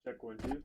Секунді.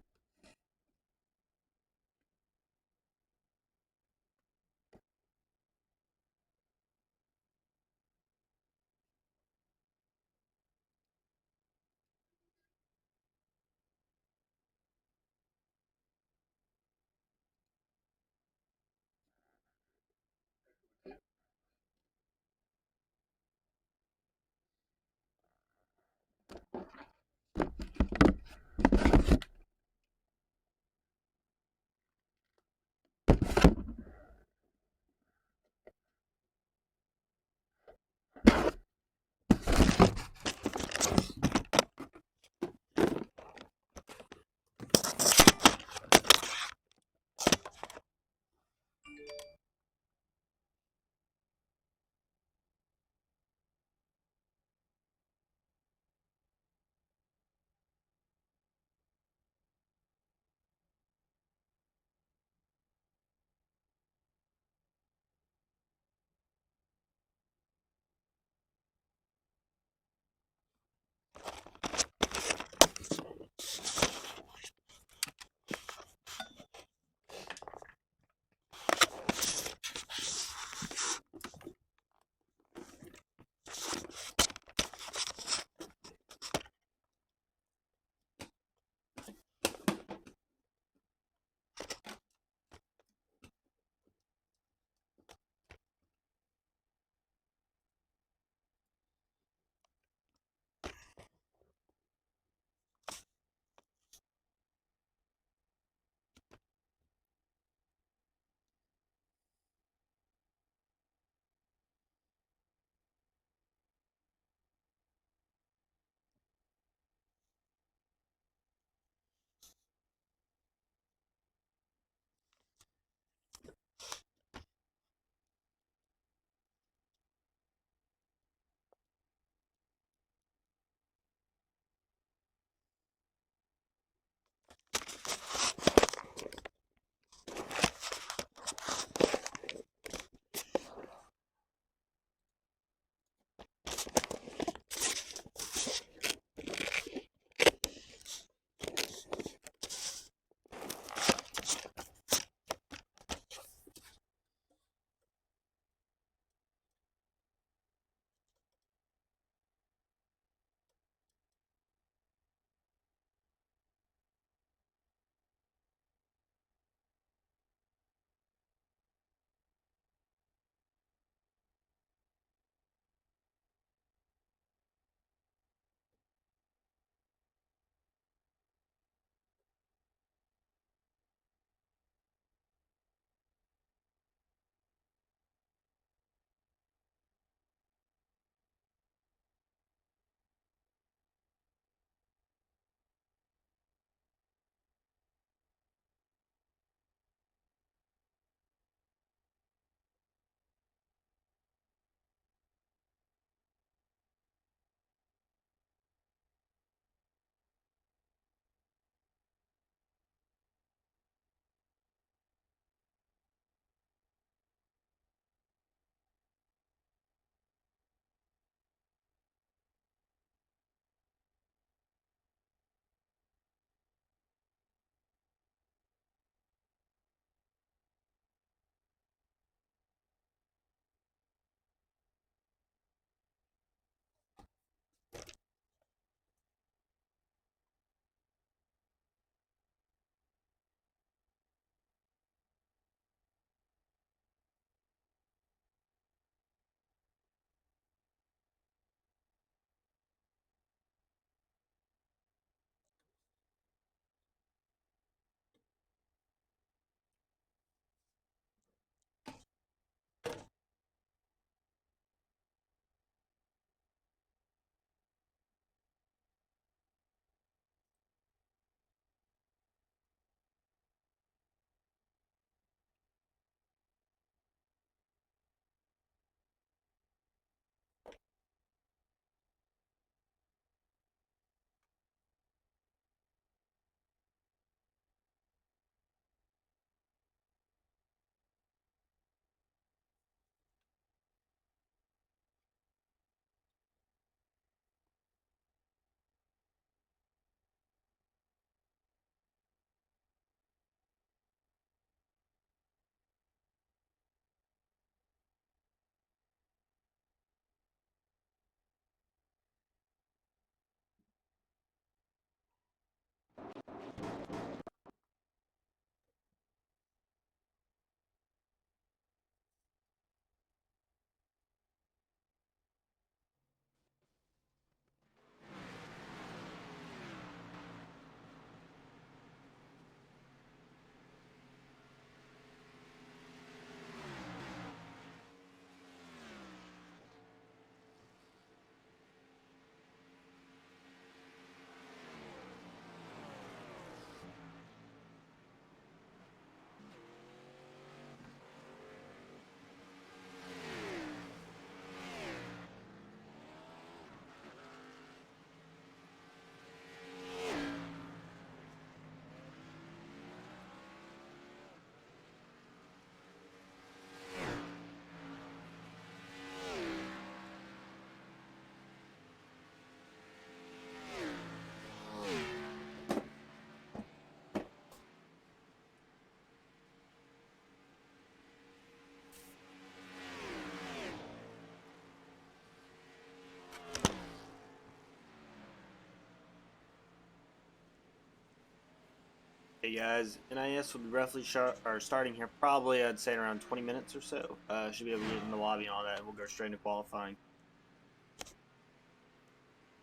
Hey guys, NIS will be roughly starting here probably I'd say in around 20 minutes or so. Should be able to get in the lobby and all that, and we'll go straight into qualifying.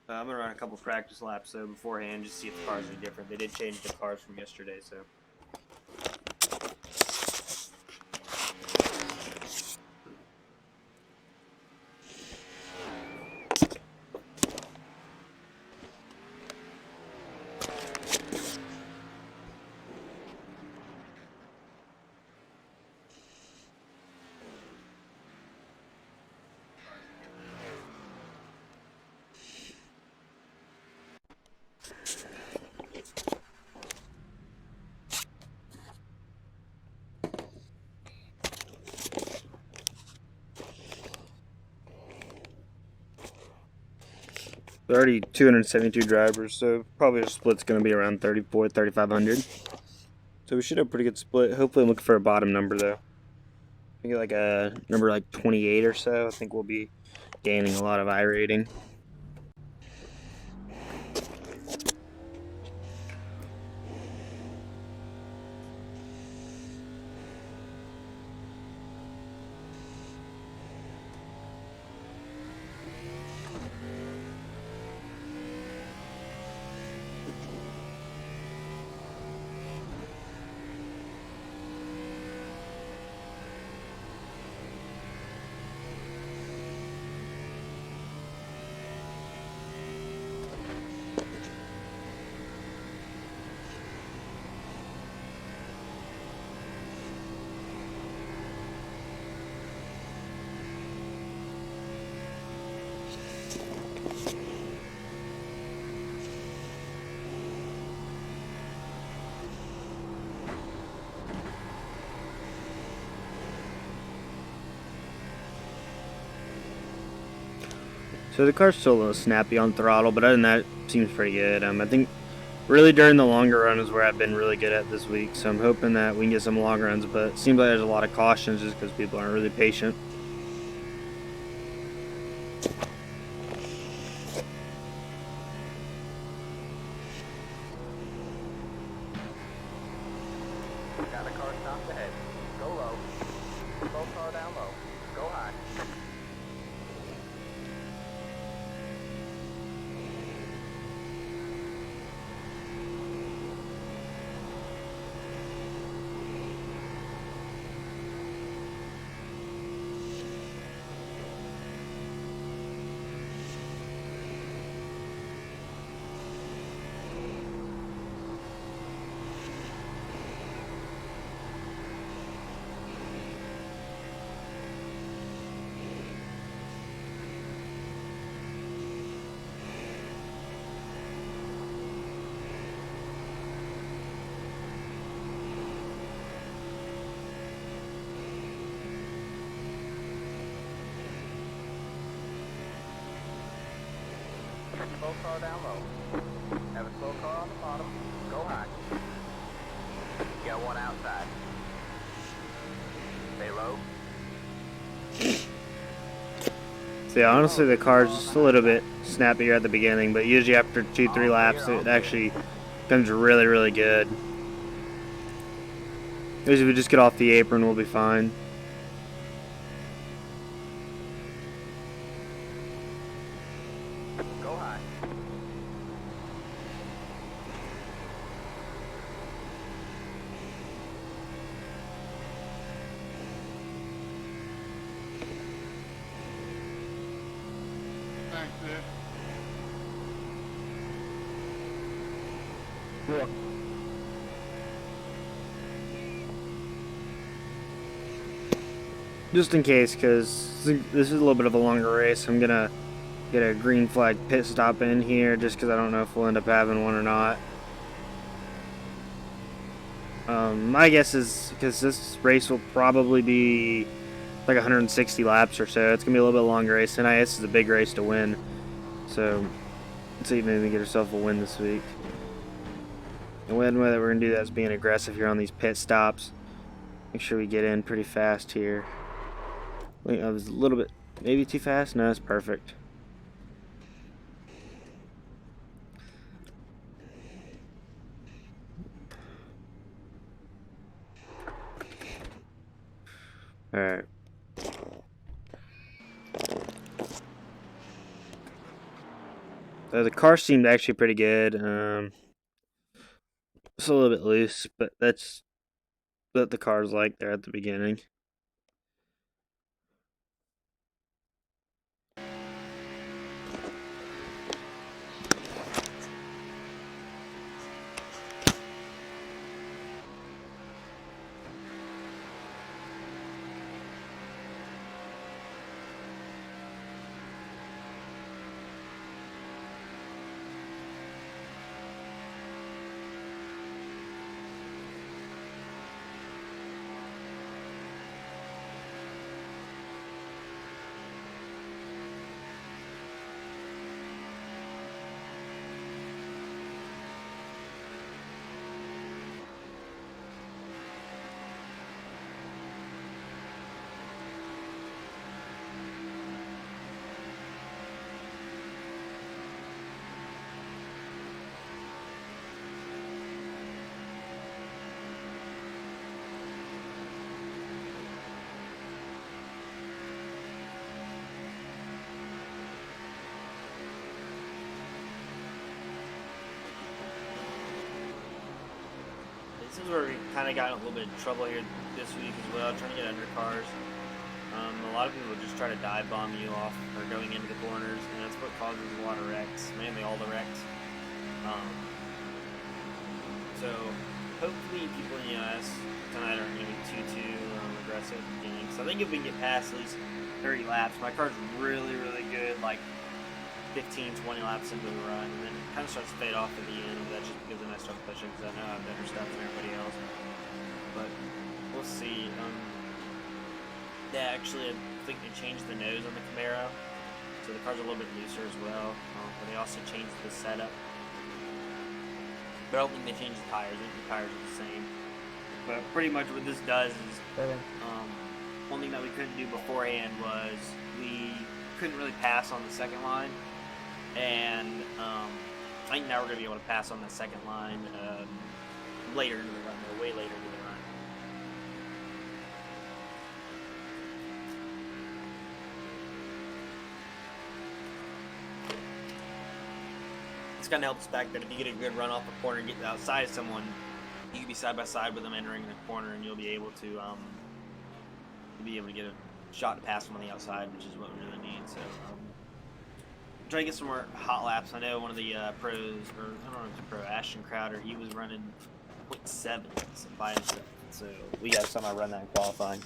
I'm gonna run a couple practice laps though beforehand, just to see if the cars are different. They did change the cars from yesterday, so. 272 drivers, so probably the split's going to be around 3,500. So we should have a pretty good split. Hopefully I'm looking for a bottom number though. I think like a number like 28 or so. I think we'll be gaining a lot of I rating. So the car's still a little snappy on throttle, but other than that, it seems pretty good. I think really during the longer run is where I've been really good at this week, so I'm hoping that we can get some long runs, but it seems like there's a lot of cautions just because people aren't really patient. Got a car stopped ahead. Go low. Slow car down low. Go high. Slow car down low. Have a slow car on the bottom. Go high. Got one outside. Stay low. So yeah, honestly the car's just a little bit snappier at the beginning, but usually after 2-3 laps it actually becomes really good. Usually if we just get off the apron we'll be fine. Go high. Thanks, dude. Yeah. Just in case, because this is a little bit of a longer race, I'm gonna get a green flag pit stop in here just because I don't know if we'll end up having one or not. My guess is because this race will probably be like 160 laps or so. It's gonna be a little bit longer race. NIS is a big race to win, so let's see if maybe we can get ourselves a win this week. The way that we're gonna do that is being aggressive here on these pit stops. Make sure we get in pretty fast here. Wait, I was a little bit maybe too fast. No, it's perfect. Alright. So the car seemed actually pretty good. It's a little bit loose, but that's what the car's like there at the beginning. This is where we kind of got in a little bit of trouble here this week as well, trying to get under cars. A lot of people just try to dive bomb you off or going into the corners, and that's what causes a lot of wrecks, mainly all the wrecks. So hopefully people in the NIS tonight aren't going to be too aggressive at the beginning. So I think if we can get past at least 30 laps, my car's really, really good, like 15, 20 laps into the run, and then it kind of starts to fade off at the end, but that's just because then I start pushing, because I know I have better stuff than everybody else. But we'll see. Actually, I think they changed the nose on the Camaro, so the car's a little bit looser as well, but they also changed the setup. But I don't think they changed the tires. I think the tires are the same. But pretty much what this does is, one thing that we couldn't do beforehand was we couldn't really pass on the second line, and I think now we're going to be able to pass on the second line later into the run, or way later into the run. It's kind of helps the fact that if you get a good run off a corner and get outside of someone, you can be side by side with them entering the corner, and you'll be able to get a shot to pass them on the outside, which is what we really need. So try to get some more hot laps. I know one of the pros, or I don't know if it's a pro, Ashton Crowder, he was running 0.7 by himself. So we got some I run that in qualifying.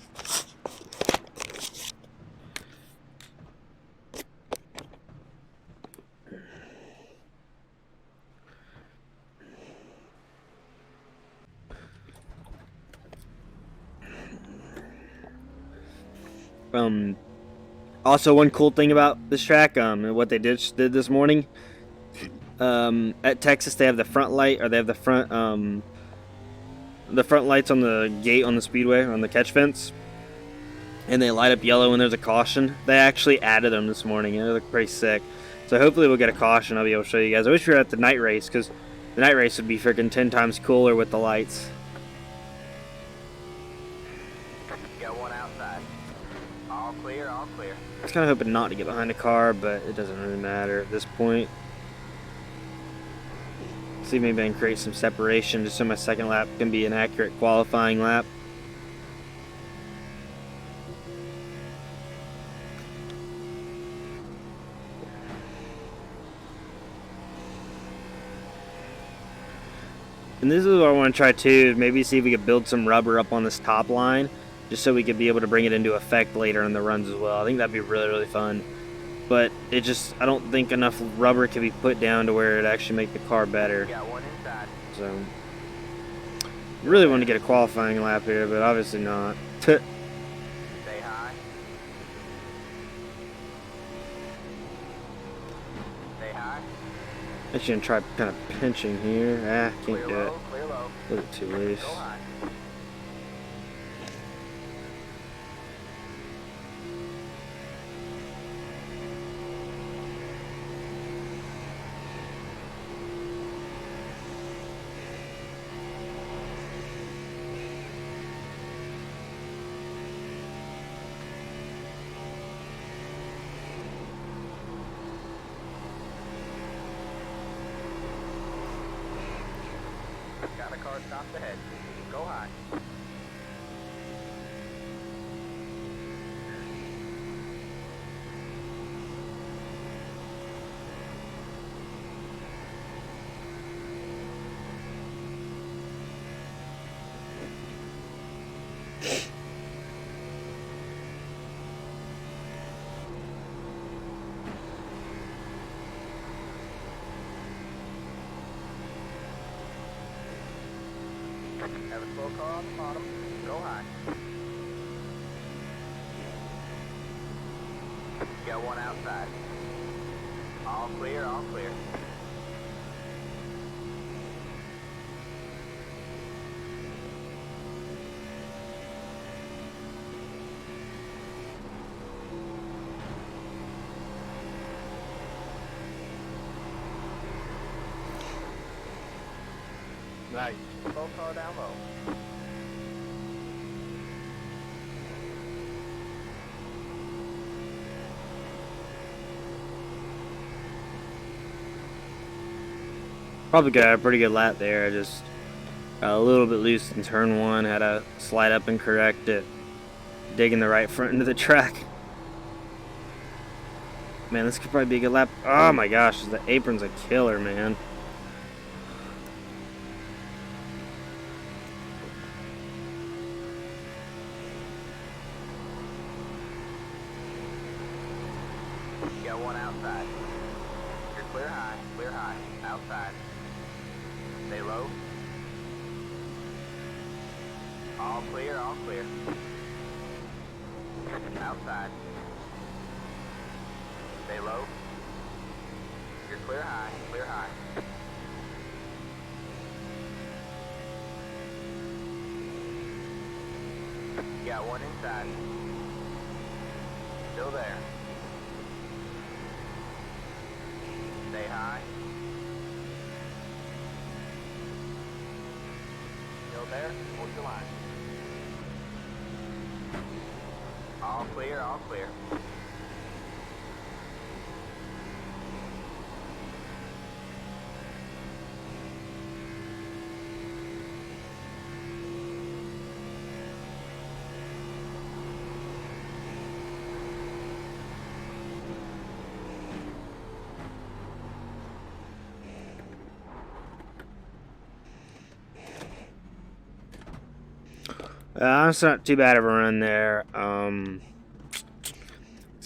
Also, one cool thing about this track, and what they did this morning, at Texas they have the front light, or they have the front lights on the gate on the speedway, on the catch fence, and they light up yellow when there's a caution. They actually added them this morning, and they look pretty sick. So hopefully we'll get a caution. I'll be able to show you guys. I wish we were at the night race, because the night race would be freaking 10 times cooler with the lights. Got one outside. All clear, all clear. I was kind of hoping not to get behind a car, but it doesn't really matter at this point. See, maybe I can create some separation just so my second lap can be an accurate qualifying lap. And this is what I want to try too, maybe see if we could build some rubber up on this top line, just so we could be able to bring it into effect later in the runs as well. I think that'd be really, really fun. But it just, I don't think enough rubber can be put down to where it actually make the car better. Got one inside. So, really want to get a qualifying lap here, but obviously not. Stay high. Stay high. Actually gonna try kind of pinching here. Can't Clear do it. low, clear low. A little too loose. Go high. That car stopped ahead. Go high. Have a slow car on the bottom. Go high. Got one outside. All clear, all clear. Nice. Slow car down low. Probably got a pretty good lap there. I just got a little bit loose in turn one. Had to slide up and correct it. Digging the right front into the track. Man, this could probably be a good lap. Oh my gosh, the apron's a killer, man. Got one outside. You're clear high, outside. Stay low. All clear, all clear. Outside. Stay low. You're clear high, clear high. Got one inside. Still there. Stay high. Still there. Hold your line. All clear, all clear. It's not too bad of a run there. So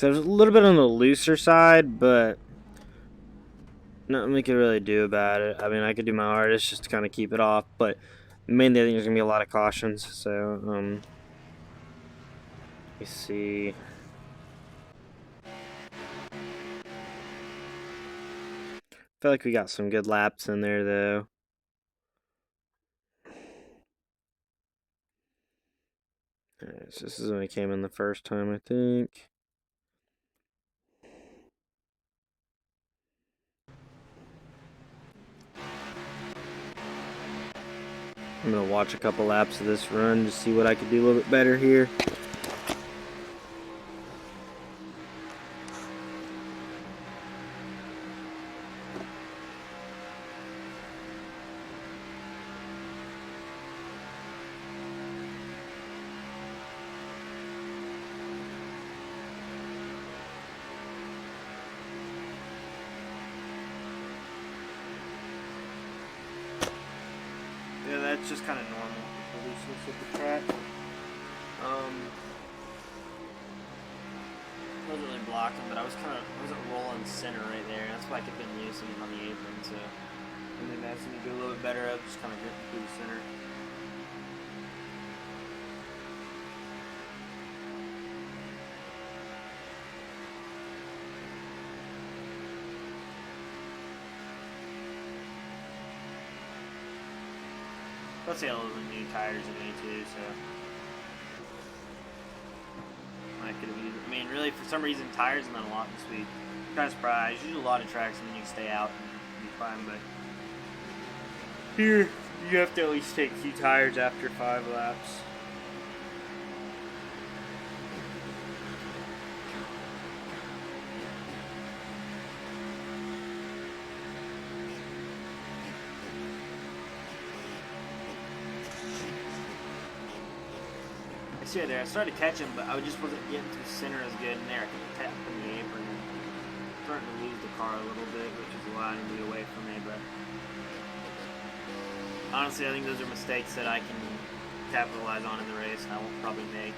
it was a little bit on the looser side, but nothing we could really do about it. I mean, I could do my hardest just to kind of keep it off, but mainly I think there's gonna be a lot of cautions. So let me see. I feel like we got some good laps in there though. Alright, so this is when we came in the first time, I think. I'm gonna watch a couple laps of this run to see what I could do a little bit better here. Yeah, that's just kind of normal, the looseness of the track. Wasn't really blocking, but I wasn't rolling center right there. That's why I kept getting loose on the apron. So, and then as you go a little bit better, I just kind of gripping through the center. Let's say a little bit new tires in me too, so I could have used. I mean, really, for some reason, tires have been a lot this week. I'm kind of surprised. Usually, a lot of tracks, and then you can stay out and be fine. But here, you have to at least take a few tires after 5 laps. I see it there. I started to catch him, but I just wasn't getting to the center as good. And there, I could tap in the apron and starting to lose the car a little bit, which is allowing him to get away from me. But honestly, I think those are mistakes that I can capitalize on in the race, and I won't probably make.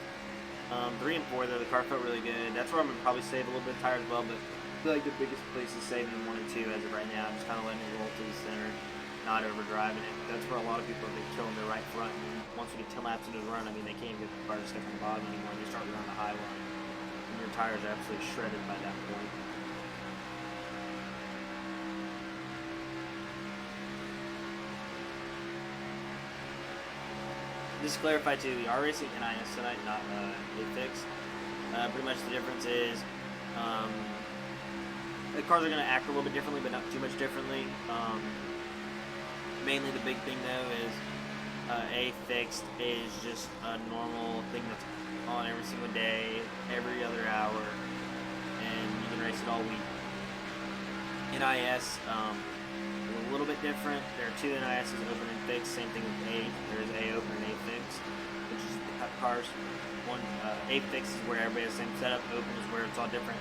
3 and 4 though, the car felt really good. That's where I'm gonna probably save a little bit of tire as well, but I feel like the biggest place is saving in 1 and 2 as of right now. Just kind of letting it roll to the center, not overdriving it. That's where a lot of people have been killing their right front. And once we get 10 laps into the run, I mean, they can't get the car to stick on the bottom anymore. And you start running the high line, and your tires are absolutely shredded by that point. Just to clarify too, we are racing NIS tonight, not A-Fix. Pretty much the difference is the cars are going to act a little bit differently, but not too much differently. Mainly the big thing though is A-Fixed is just a normal thing that's on every single day, every other hour, and you can race it all week. NIS a little bit different. There are 2 NISs, open and fixed. Same thing with A. There's A open and A fixed, which is the cut cars. One A fixed is where everybody has the same setup. Open is where it's all different.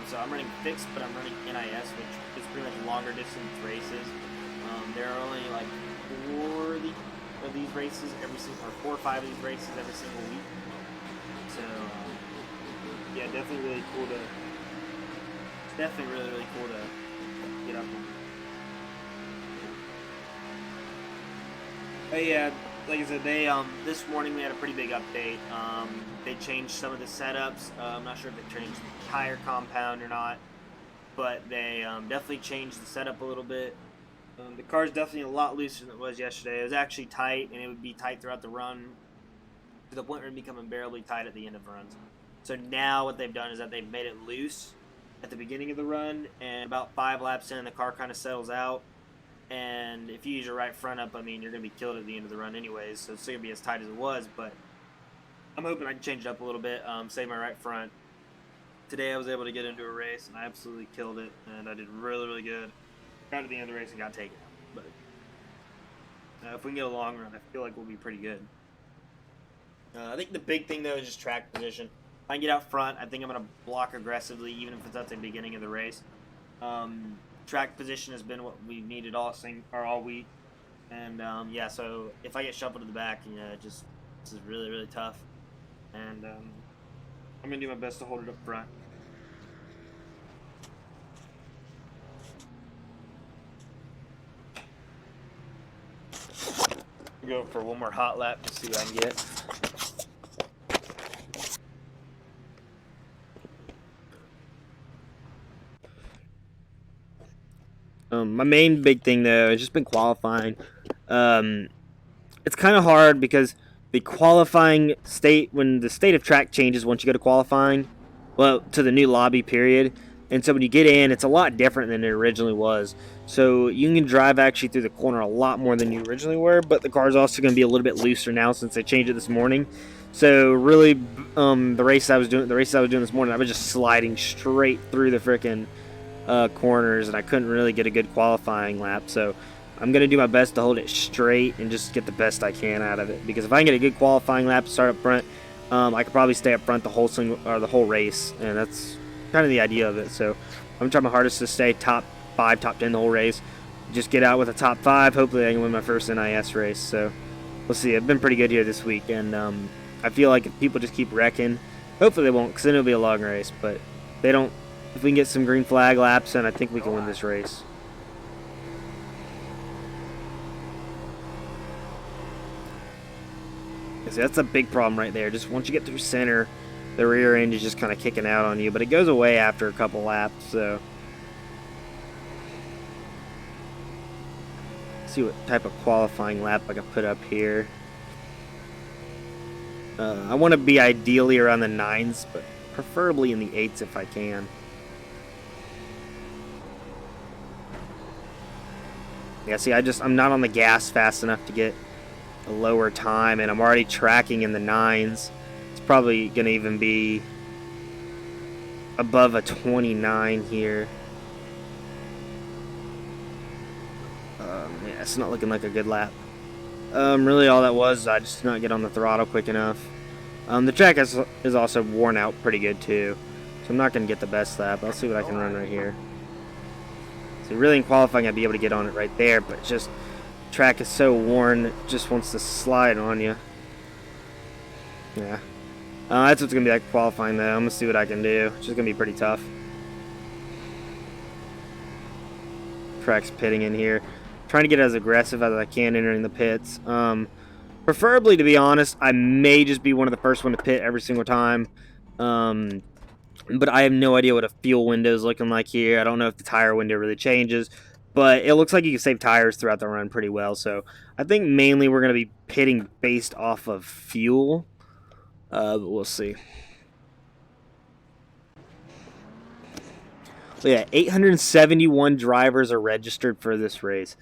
So I'm running fixed, but I'm running NIS, which is pretty much longer distance races. There are only like 4 of these races every single, or 4 or 5 of these races every single week. So yeah, definitely really cool to. It's definitely really cool to get up on. But yeah, like I said, they this morning we had a pretty big update. They changed some of the setups. I'm not sure if they changed the tire compound or not, but they definitely changed the setup a little bit. The car's definitely a lot looser than it was yesterday. It was actually tight, and it would be tight throughout the run to the point where it would become unbearably tight at the end of runs. So now what they've done is that they've made it loose at the beginning of the run, and about 5 laps in, the car kind of settles out. And if you use your right front up, I mean, you're going to be killed at the end of the run anyways, so it's still going to be as tight as it was, but I'm hoping I can change it up a little bit, save my right front. Today I was able to get into a race, and I absolutely killed it, and I did really, really good. Got to the end of the race and got taken out, but if we can get a long run, I feel like we'll be pretty good. I think the big thing, though, is just track position. If I can get out front, I think I'm going to block aggressively, even if it's at the beginning of the race. Track position has been what we've needed all week, and yeah. So if I get shuffled to the back, this is really, really tough, and I'm gonna do my best to hold it up front. Go for one more hot lap to see what I can get. My main big thing though has just been qualifying. It's kind of hard because the qualifying state, when the state of track changes once you go to qualifying, well, to the new lobby period, and so when you get in, it's a lot different than it originally was. So you can drive actually through the corner a lot more than you originally were, but the car's also going to be a little bit looser now since they changed it this morning. So really, the race I was doing this morning, I was just sliding straight through the frickin' corners, and I couldn't really get a good qualifying lap. So I'm going to do my best to hold it straight and just get the best I can out of it, because if I can get a good qualifying lap to start up front, I could probably stay up front the whole race, and that's kind of the idea of it. So I'm trying my hardest to stay top 5, top 10 the whole race. Just get out with a top 5. Hopefully I can win my first NIS race. So we'll see. I've been pretty good here this week, and I feel like if people just keep wrecking, hopefully they won't, because then it'll be a long race. But if they don't, if we can get some green flag laps, then I think we can win this race. See, that's a big problem right there. Just once you get through center, the rear end is just kind of kicking out on you, but it goes away after a couple laps. So let's see what type of qualifying lap I can put up here. I want to be ideally around the 9s, but preferably in the 8s if I can. Yeah, see, I'm not on the gas fast enough to get a lower time, and I'm already tracking in the 9s. It's probably going to even be above a 29 here. Yeah, it's not looking like a good lap. Really all that was, I just did not get on the throttle quick enough. The track is also worn out pretty good too, so I'm not going to get the best lap. I'll see what I can run right here. So really in qualifying I'd be able to get on it right there, but just track is so worn, it just wants to slide on you. Yeah. That's what's going to be like qualifying though. I'm going to see what I can do. It's just going to be pretty tough. Track's pitting in here. Trying to get as aggressive as I can entering the pits. Preferably, to be honest, I may just be one of the first one to pit every single time. But I have no idea what a fuel window is looking like here. I don't know if the tire window really changes. But it looks like you can save tires throughout the run pretty well. So I think mainly we're going to be pitting based off of fuel. But we'll see. So yeah, 871 drivers are registered for this race.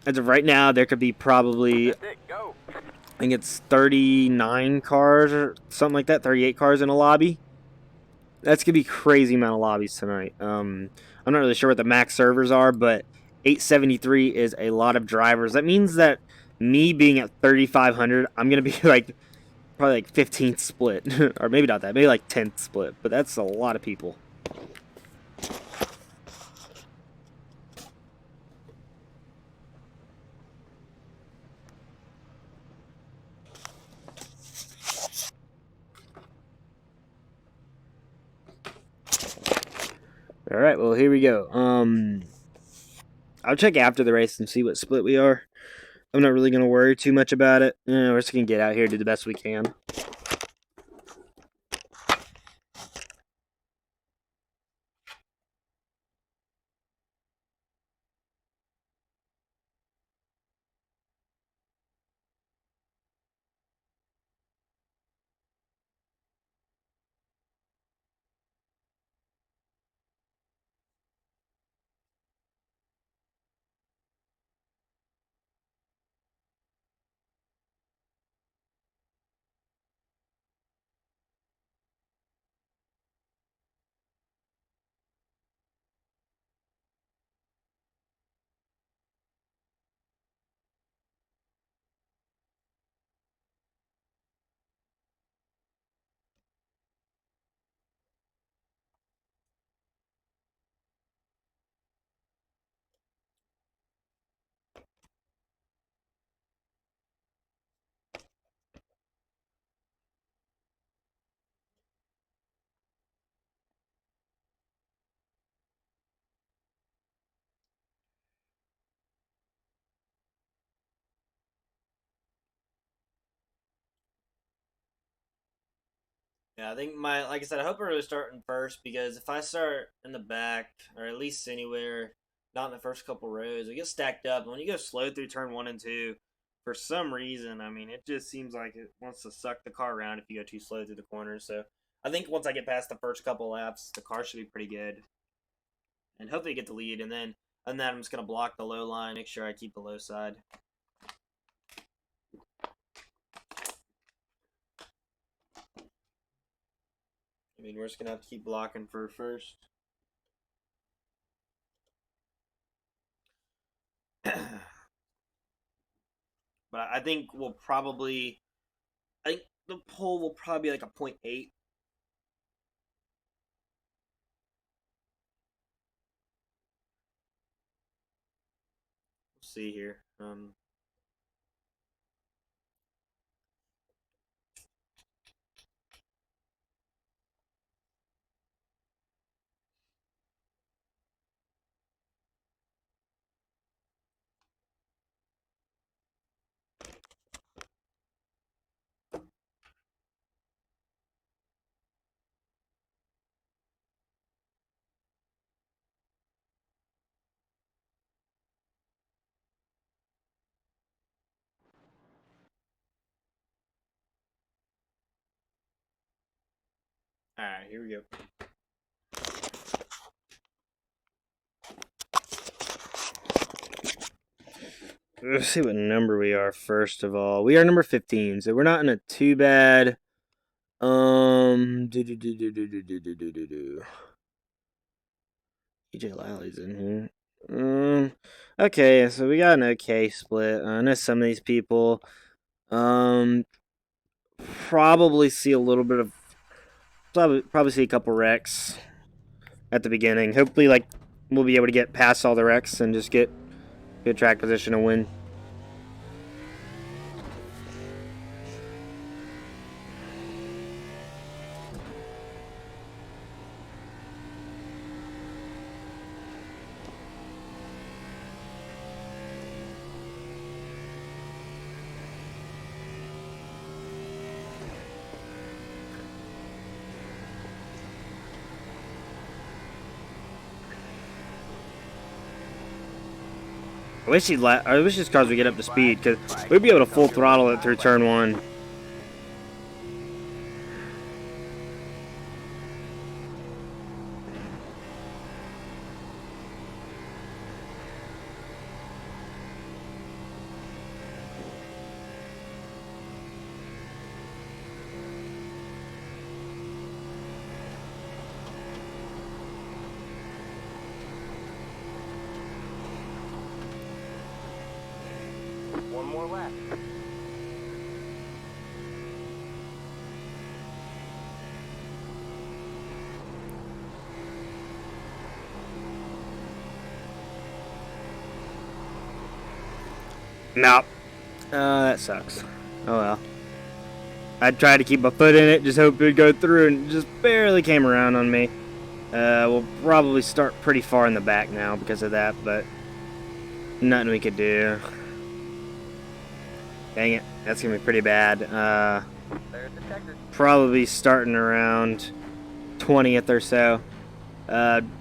As of right now, there could be probably, That's it, go. I think it's 39 cars or something like that, 38 cars in a lobby. That's going to be crazy amount of lobbies tonight. I'm not really sure what the max servers are, but 873 is a lot of drivers. That means that me being at 3,500, I'm going to be like, probably like 15th split. Or maybe not that, maybe like 10th split, but that's a lot of people. All right, well, here we go. I'll check after the race and see what split we are. I'm not really going to worry too much about it. We're just going to get out here and do the best we can. Yeah, I think like I said, I hope I really start in first, because if I start in the back, or at least anywhere, not in the first couple rows, it gets stacked up. And when you go slow through turn 1 and 2, for some reason, I mean, it just seems like it wants to suck the car around if you go too slow through the corners. So I think once I get past the first couple laps, the car should be pretty good. And hopefully get the lead, and then I'm just going to block the low line, make sure I keep the low side. I mean, we're just going to have to keep blocking for first. But I think we'll probably, I think the pole will probably be like a 0.8. We'll see here. All right, here we go. Let's see what number we are first of all. We are number 15, so we're not in a too bad. EJ Lally in here. Okay, so we got an okay split. I know some of these people. probably see a little bit of probably see a couple wrecks at the beginning. Hopefully, like we'll be able to get past all the wrecks and just get good track position and win. I wish I wish these cars would get up to speed because we'd be able to full throttle it through turn one. One more lap. Nope. That sucks. Oh well. I tried to keep my foot in it, just hope it would go through, and it just barely came around on me. We'll probably start pretty far in the back now because of that, but nothing we could do. Dang it, that's gonna be pretty bad. There's the checker. Probably starting around 20th or so.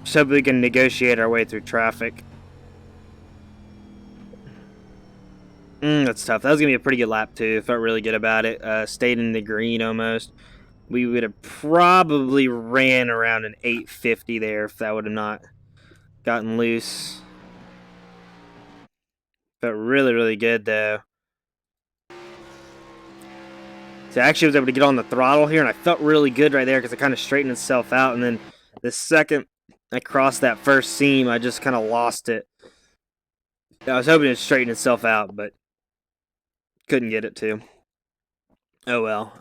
So we can negotiate our way through traffic. That's tough. That was gonna be a pretty good lap too. Felt really good about it. Stayed in the green almost. We would have probably ran around an 850 there if that would have not gotten loose. Felt really, really good though. So I actually was able to get on the throttle here, and I felt really good right there because it kind of straightened itself out. And then the second I crossed that first seam, I just kind of lost it. I was hoping it straightened itself out, but couldn't get it to. Oh well.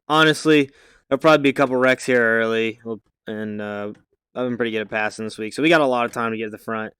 Honestly, there'll probably be a couple wrecks here early, and I've been pretty good at passing this week, so we got a lot of time to get to the front.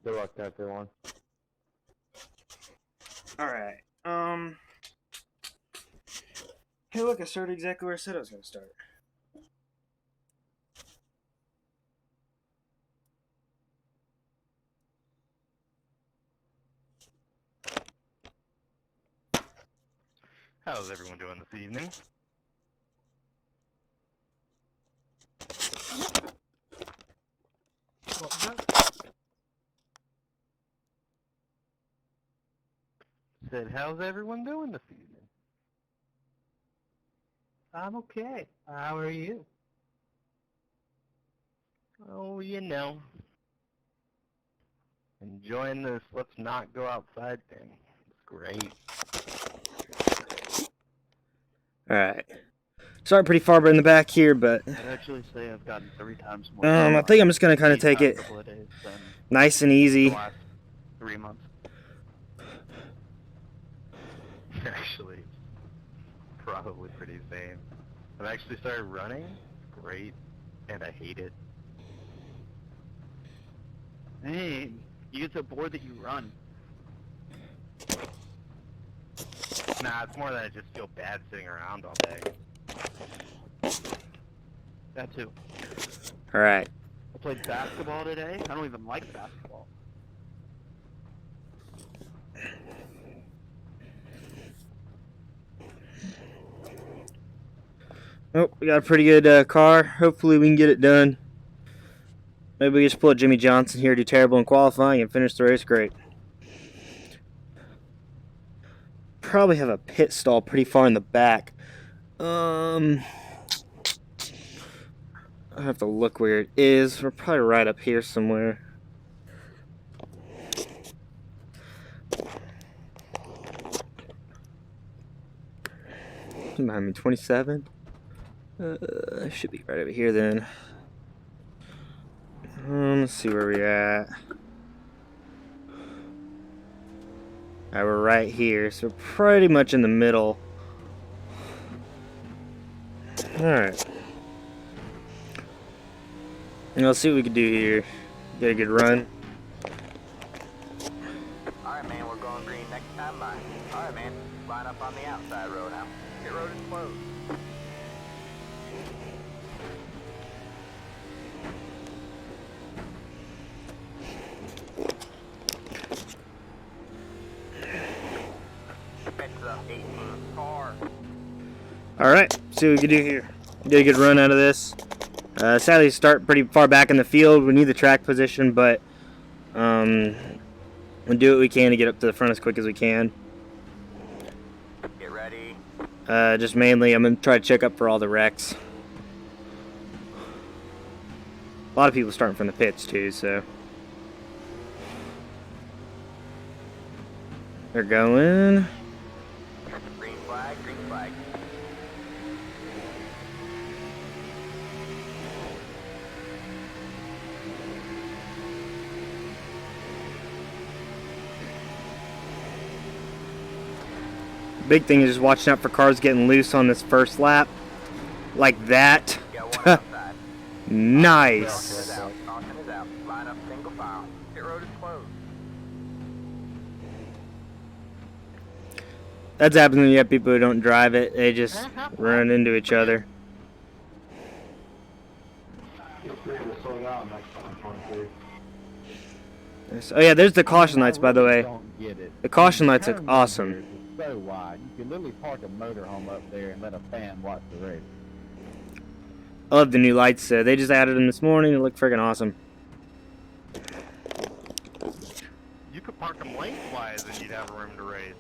Good luck to everyone. Alright. Hey, look, I started exactly where I said I was going to start. How's everyone doing this evening? What was that? Said, how's everyone doing this evening? I'm okay. How are you? Oh, you know. Enjoying this let's not go outside thing. It's great. Alright. Sorry, pretty far in the back here, but I'd actually say I've gotten 3 times more. I think I'm just going to kind of these take past it couple of days than nice and the easy. last 3 months. Actually, probably pretty same. I've actually started running. It's great, and I hate it. Hey, you get so bored that you run. Nah, it's more that I just feel bad sitting around all day. That too. Alright. I played basketball today. I don't even like basketball. Oh, we got a pretty good car. Hopefully we can get it done. Maybe we just pull a Jimmy Johnson here, do terrible in qualifying, and finish the race great. Probably have a pit stall pretty far in the back. I have to look where it is. We're probably right up here somewhere. Behind me, 27. Should be right over here then. Let's see where we're at. Alright, we're right here, so we're pretty much in the middle. Alright. Let's see what we can do here. Get a good run. Alright, man, we're going green next time by. Alright, man, line up on the outside road now. Pit road is closed. Pits up 18 car. Alright, see what we can do here. Get a good run out of this. Sadly, start pretty far back in the field. We need the track position, but we'll do what we can to get up to the front as quick as we can. Get ready. Just mainly, I'm going to try to check up for all the wrecks. A lot of people starting from the pits, too, so. They're going. Green flag, green flag. Big thing is just watching out for cars getting loose on this first lap. Like that. Got one outside. Nice. Caution is out. Caution is out. Line up single file. Pit road is closed. That's happening when you have people who don't drive it. They just run into each other. Oh yeah, there's the caution lights, by the way. The caution lights look awesome. So wide, you could literally park a motorhome up there and let a fan watch the race. I love the new lights. They just added them this morning. They look freaking awesome. You could park them lengthwise and you'd have room to race.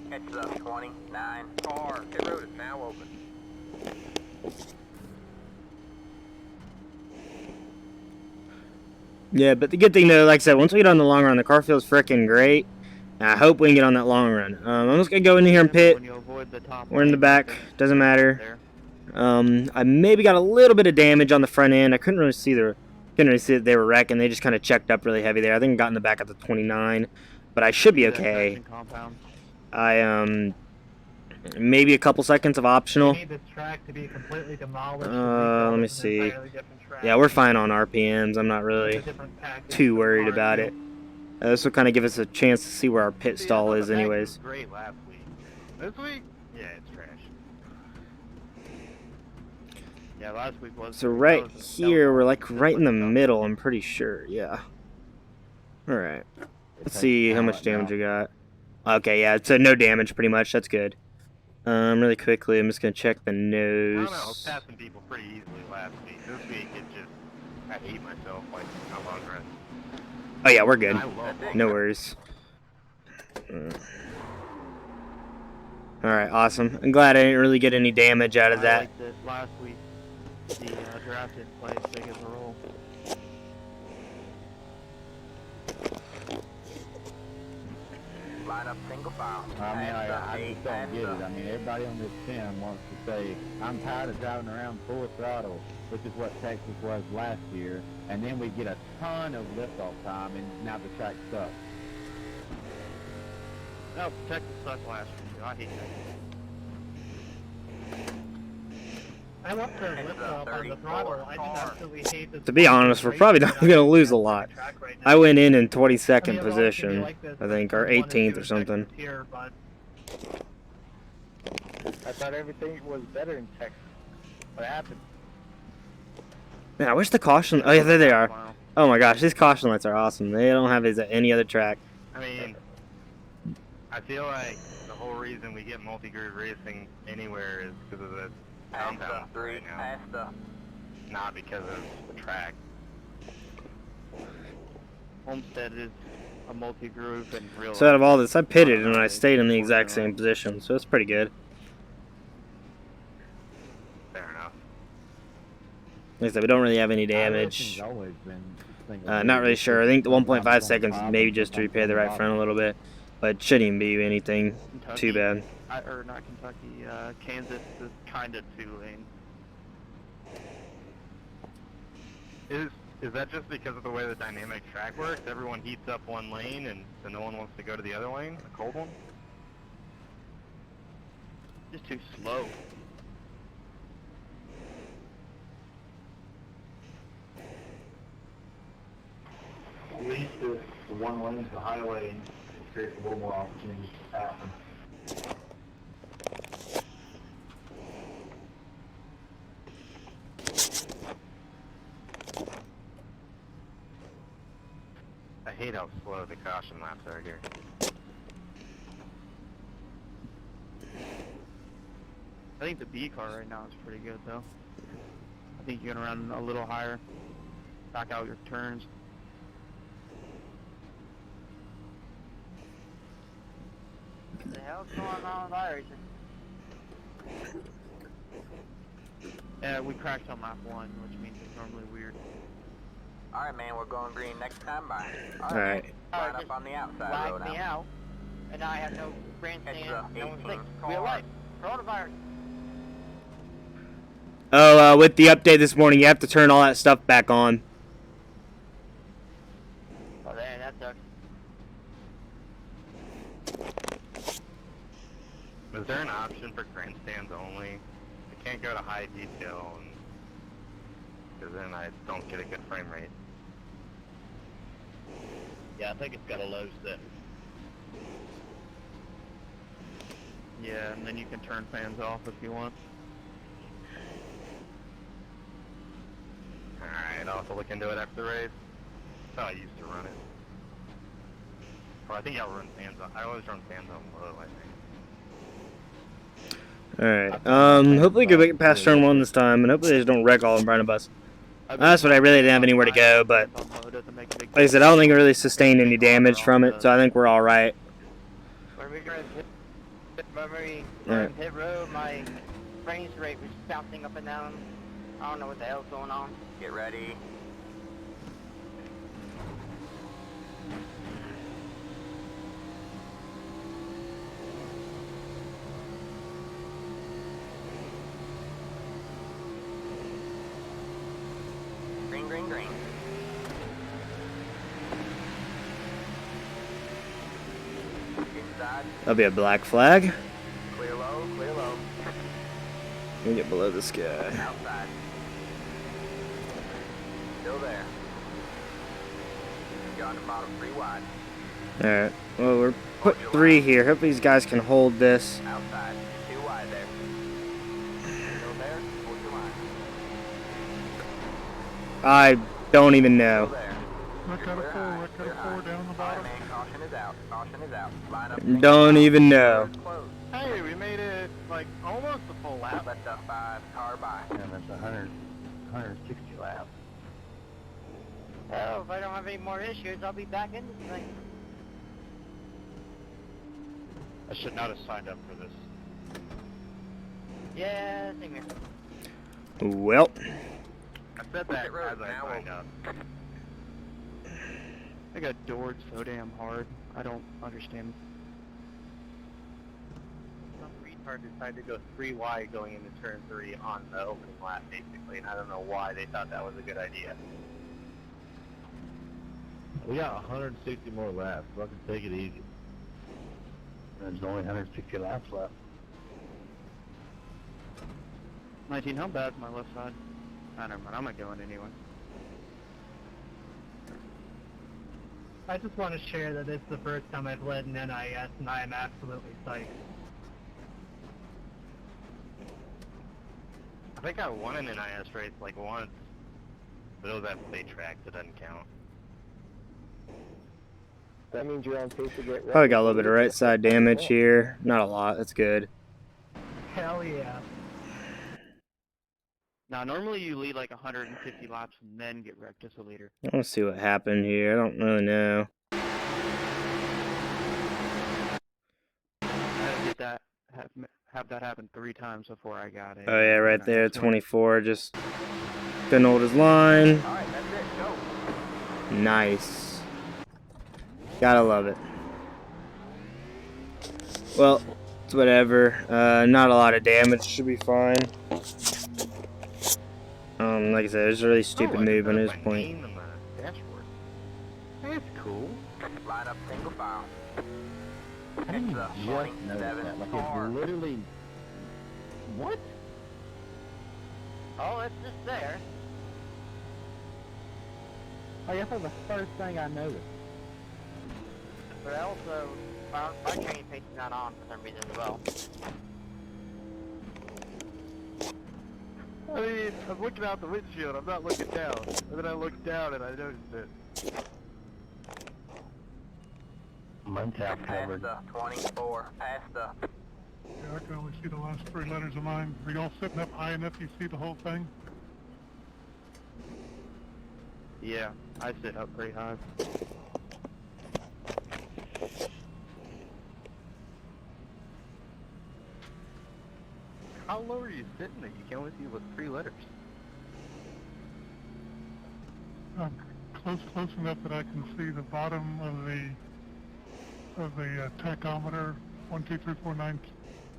Heads up 29 car. Pit road is now open. Yeah, but the good thing though, like I said, once we get on the long run, the car feels freaking great. I hope we can get on that long run. I'm just gonna go in here and pit. When you avoid the top We're in the back. Doesn't matter. there. I maybe got a little bit of damage on the front end. I couldn't really see that they were wrecking. They just kind of checked up really heavy there. I think I got in the back at the 29, but I should be See that okay. crashing compound? I Maybe a couple seconds of optional. We need this track to be completely demolished. Let me see. Yeah, we're fine on RPMs. I'm not really too worried about it. This will kind of give us a chance to see where our pit See, I stall thought is the package anyways. was great last week. This week? Yeah, it's trash. Yeah, last week was. So that right was- that was here, we're awesome. like This right in was the dumb. middle, I'm pretty sure, yeah. Alright. Let's see how much damage we got. Okay, yeah, it's no damage pretty much, that's good. Really quickly, I'm just gonna check the I don't know, I was nose. passing people pretty easily last week. This week, it just, I hate myself, like, in the long run. Oh yeah, we're good. I love No worries. Alright, awesome. I'm glad I didn't really get any damage out of I that. liked it last week. The draft didn't play as big of a role. Line up single file. I mean, I just Eight, don't get it. I mean, everybody on this 10 wants to say, I'm tired of driving around full throttle, which is what Texas was last year, and then we get a ton of liftoff time, and now the track sucks. No, Texas sucked last year. I hate that. I love her liftoff on the throttle. I just absolutely hate this. To be honest, we're probably not gonna lose a lot. I went in 22nd position, I think, or 18th or something. I thought everything was better in Texas. What happened? Man, I wish the caution. Oh yeah, there they are. Oh my gosh, these caution lights are awesome. They don't have these at any other track. I mean, I feel like the whole reason we get multi-groove racing anywhere is because of the compound three, right now, past the not because of the track. Homestead is a multi-groove and real. So out of all this, I pitted and I stayed in the exact same position, so it's pretty good. Fair enough. Like I said, we don't really have any damage. Not really sure. I think the 1.5 seconds is maybe just to repair the right front a little bit, but it shouldn't even be anything too bad. Or not Kentucky, Kansas is kind of 2-lane. Is that just because of the way the dynamic track works? Everyone heats up one lane and no one wants to go to the other lane, the cold one? Just too slow. At least if the one lane's the highway, it creates a little more opportunity to happen. I hate how slow the caution laps are here. I think the B car right now is pretty good though. I think you can run a little higher, back out your turns. What the hell's going on with Iracing? Yeah, we crashed on lap 1, which means it's normally weird. Alright, man, we're going green next time. Bye. Alright. Line up on the outside road Flagged me now. out, and now I have no grandstand, It's no one 18 thinks. car. Real life. Coronavirus. Oh, with the update this morning, you have to turn all that stuff back on. Oh, there, that sucks. Is there an option for grandstands only? I can't go to high detail, because then I don't get a good frame rate. Yeah, I think it's got a low set. Yeah, and then you can turn fans off if you want. Alright, I'll have to look into it after the race. That's how I used to run it. Well, I think I'll run fans on. I always run fans on low, I think. Alright, hopefully we can make it past turn 1 this time, and hopefully they just don't wreck all in front of us. That's what I really didn't have anywhere to go, but like I said, I don't think it really sustained any damage from it, so I think we're alright. When we were in Alright. pit road, my range rate was bouncing up and down. I don't know what the hell's going on. Get ready. Green, green, green. Inside. That'll be a black flag. Clear low, Let me get below this guy. Outside. Still there. You're on the bottom 3 wide. Alright, well, we're put 3 here. Hopefully these guys can hold this. Outside. 2 wide there. Still there. Hold your line. I don't even Still know. there. Look at a 4, look at a 4 down the bottom. Alright, man. Caution is out. Caution is out. Line up. Don't even know. Close. Hey, we made it like almost a full lap. Left up 5. Car by. And that's 160 laps. Well, if I don't have any more issues, I'll be back in this thing. I should not have signed up for this. Yeah, same here. Well, I said that Pit road as I now. signed up. I got doored so damn hard. I don't understand. Some retard decided to go 3 wide going into turn 3 on the opening lap, basically, and I don't know why they thought that was a good idea. We got 160 more laps. Fucking take it easy. There's only 160 laps left. 19, how bad's my left side? I don't mind, I'm not going anyway. I just want to share that it's the first time I've led an NIS, and I am absolutely psyched. I think I won an NIS race like once, but it was at state track, so it doesn't count. That means you're on pace to get probably got a little bit of right side damage here. Not a lot, that's good. Hell yeah. Now, normally you lead like 150 laps and then get wrecked as a leader. I want to see what happened here. I don't really know. I had to get that, have that happen 3 times before I got it. Oh yeah, right there, 24. Just couldn't hold his line. Alright, that's it. Go. Nice. Gotta love it. Well, it's whatever. Not a lot of damage. Should be fine. Like I said, it was a really stupid move on his point. Dashboard. That's cool. Line up single file. I didn't It's a just 47 notice that. Like, car. it's literally... What? Oh, it's just there. I guess that's the first thing I noticed. But I also found my training page is not on for some reason as well. I mean, I'm looking out the windshield, I'm not looking down. And then I looked down and I noticed it. Mine's half Past covered. the 24. Past the. Yeah, I can only see the last 3 letters of mine. Are y'all sitting up high enough you see the whole thing? Yeah, I sit up pretty high. How low are you sitting that you can only see with 3 letters? Close enough that I can see the bottom of the tachometer, 1, 2, 3, 4, 9,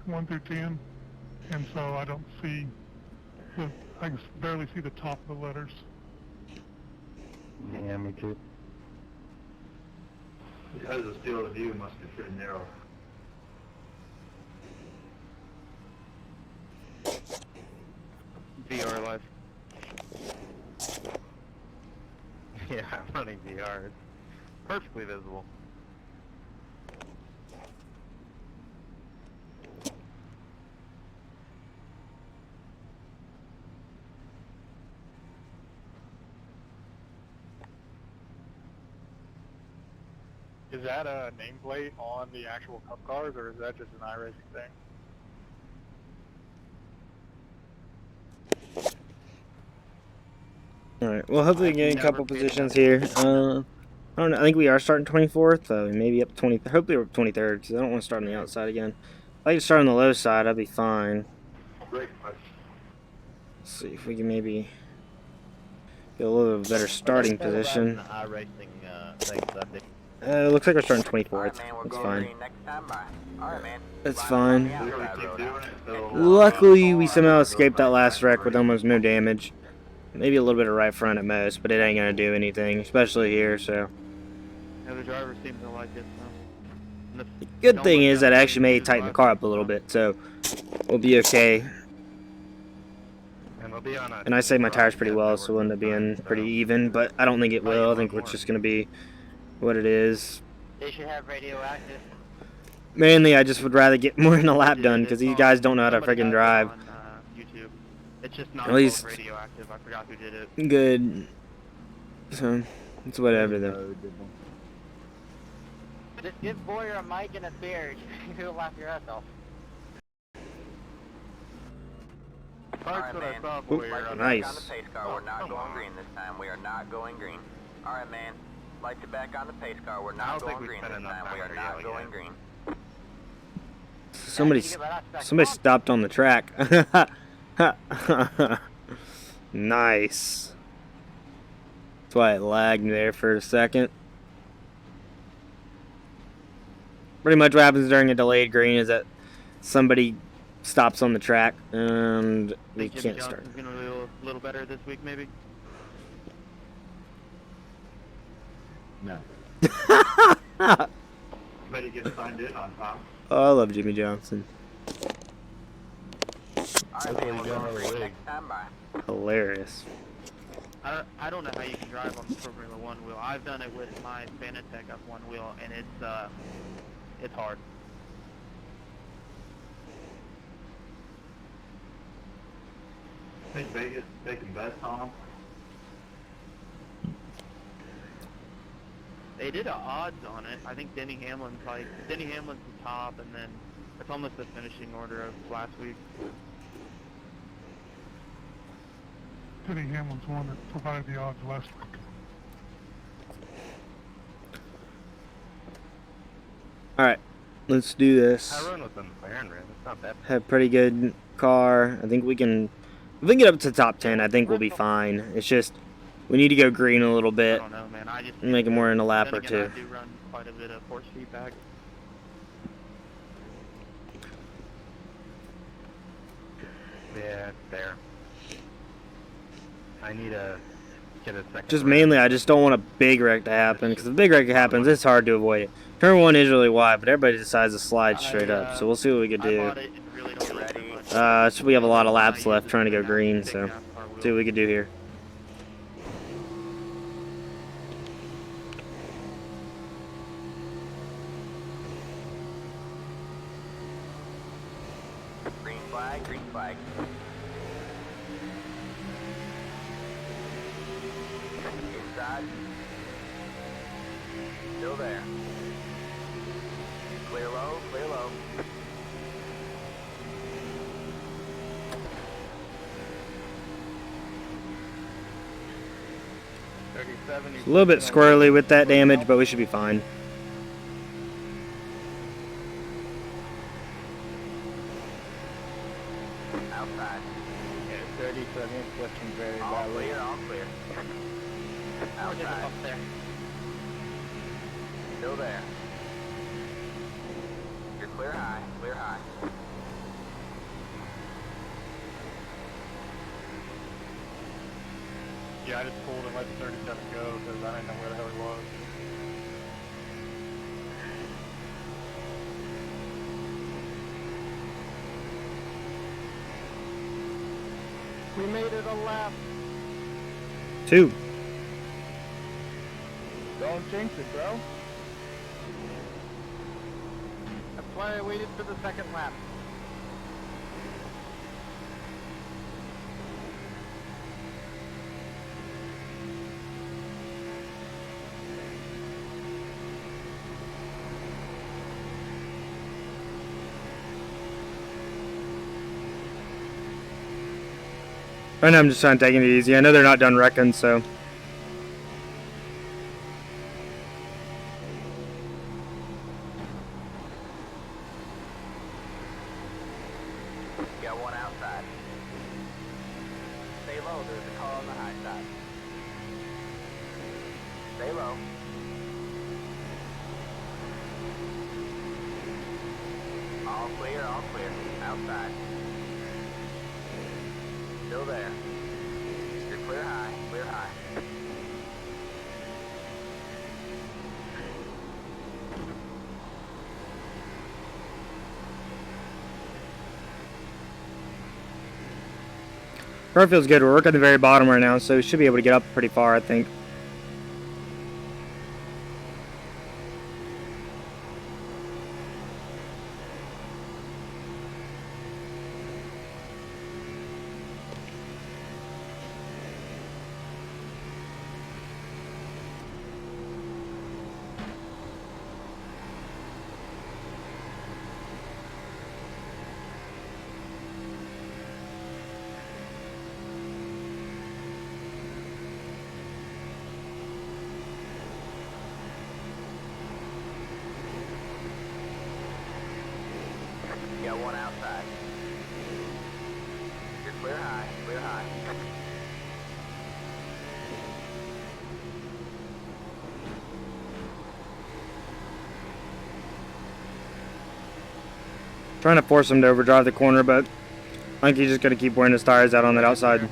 1 through 10, and so I don't see I can barely see the top of the letters. Yeah, me too. Because the field of view must be pretty narrow. VR life. Yeah, I'm running VR. It's perfectly visible. Is that a nameplate on the actual cup cars, or is that just an iRacing thing? Alright, well, hopefully we get a couple positions here. I don't know, I think we are starting 24th, maybe up 20th. Hopefully we're 23rd, because I don't want to start on the outside again. If I could start on the low side, I'd be fine. Great. Let's see if we can maybe get a little bit better starting position. Looks like we're starting 24th. Alright, man, we're That's going fine. green next time by. Alright, man. That's Line fine. up on the We're outside gonna keep road. doing it, so... Luckily, we somehow escaped that last wreck with almost no damage. Maybe a little bit of right front at most, but it ain't gonna do anything, especially here, so. Yeah, the driver seems to like it, so. Good thing is that I actually may tighten the car up a little bit, so we'll be okay. And we'll be on a And I saved my tires pretty well, broadcast so it'll end up being pretty even, but I don't think it will. I think it's just going to be what it is. They should have radioactive. Mainly, I just would rather get more than a lap Dude, done, it's because these on- guys don't know how to somebody freaking has it drive. on, YouTube. It's just not At least- called radioactive. I forgot who did it. Good. So, it's whatever, though. Road, did one. Just give Boyer a mic and a beer. He'll laugh your ass off. Parts what I man. saw Ooh, for you. Light you nice. back on the pace car. We're not come going on. green this time. We are not going green. All right, man. Light you back on the pace car. We're I not don't think going we green spent this enough time. time We are on not radio going yet. green. Somebody stopped on the track. Nice. That's why it lagged there for a second. Pretty much what happens during a delayed green is that somebody stops on the track and we Think Jimmy can't start. Johnson's gonna do a little better this week, maybe? No. Ready to get signed in on Tom? Oh, I love Jimmy Johnson. All right, man. We're going green League. next time. Bye. Hilarious. I don't know how you can drive on the Formula One wheel. I've done it with my Fanatec F1 wheel, and it's hard. Think Vegas is taking bets on him? They did a odds on it. I think Denny Hamlin's the top, and then it's almost the finishing order of last week. Denny Hamlin's one that provided the odds last week. Alright, let's do this. I run with the McLaren rim. It's not that Have a pretty good car. I think we can, if we can get up to top 10, I think we'll be fine. It's just, we need to go green a little I bit. don't know, man. I just Make it more in a lap then or again, two. I do run quite a bit of force feedback. Yeah, it's there. I need to get a second. Just rim. mainly, I just don't want a big wreck to happen, because if a big wreck happens, it's hard to avoid it. Turn 1 is really wide, but everybody decides to slide straight up, so we'll see what we can I do. bought it and really don't like it much. So we have a lot of laps I left use trying to it go for green, big so NASCAR see what we can do here. Green flag. Green flag. Inside. Still there. Clear low. Clear low. A little bit squirrely with that damage, but we should be fine. Outside. Yeah, 30 seconds, question very All badly. clear. All clear. Outside. Up there. Still there. You're clear high. Clear high. Yeah, I just pulled and let the 37 go because I didn't know where the hell he was. We made it a lap. 2. Don't jinx it, bro. That's why I waited for the second lap. Right now I'm just trying to take it easy. I know they're not done wrecking, so. Got one outside. Stay low. There's a car on the high side. Stay low. All clear. All clear. Outside. Still there. You're clear high. Clear high. Car feels good. We're working at the very bottom right now, so we should be able to get up pretty far, I think. Got one outside. You're clear high, clear high. Trying to force him to overdrive the corner, but I think he's just going to keep wearing his tires out on that outside.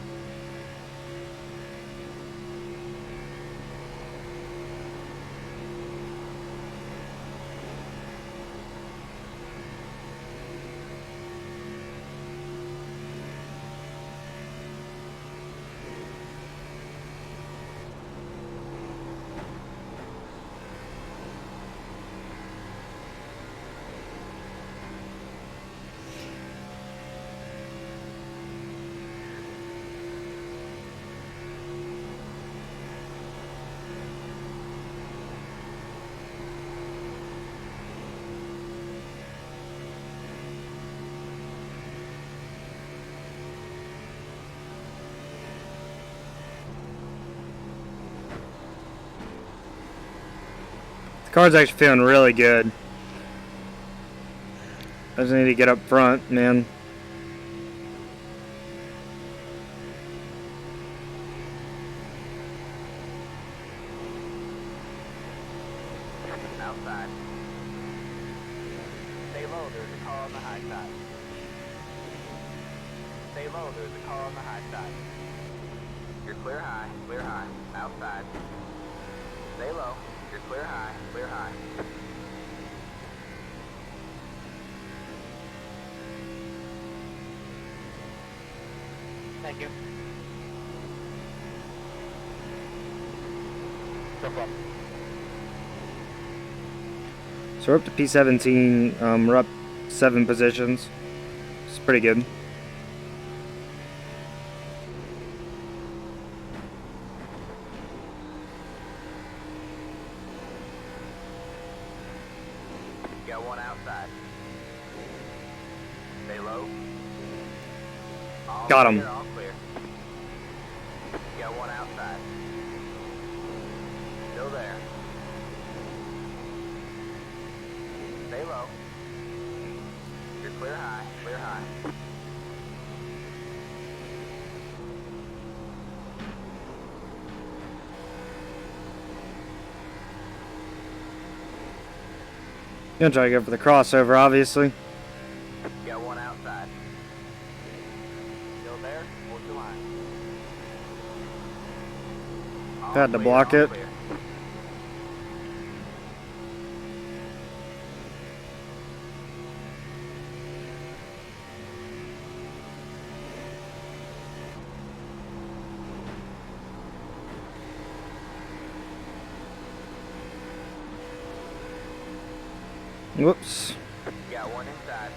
The car's actually feeling really good. I just need to get up front, man. Outside. Stay low, there's a car on the high side. Stay low, there's a car on the high side. You're clear high, outside. Stay low, you're clear high, clear high. Thank you. No problem. So we're up to P17. We're up 7 positions. It's pretty good. Got one outside. Stay low. All Got him. clear, all clear. Got one outside. Still there. Stay low. You're clear high, clear high. Gonna try to go for the crossover, obviously. Got one outside. Still there? Hold your line. All Had to clear, block all it. clear. Whoops. Got one inside.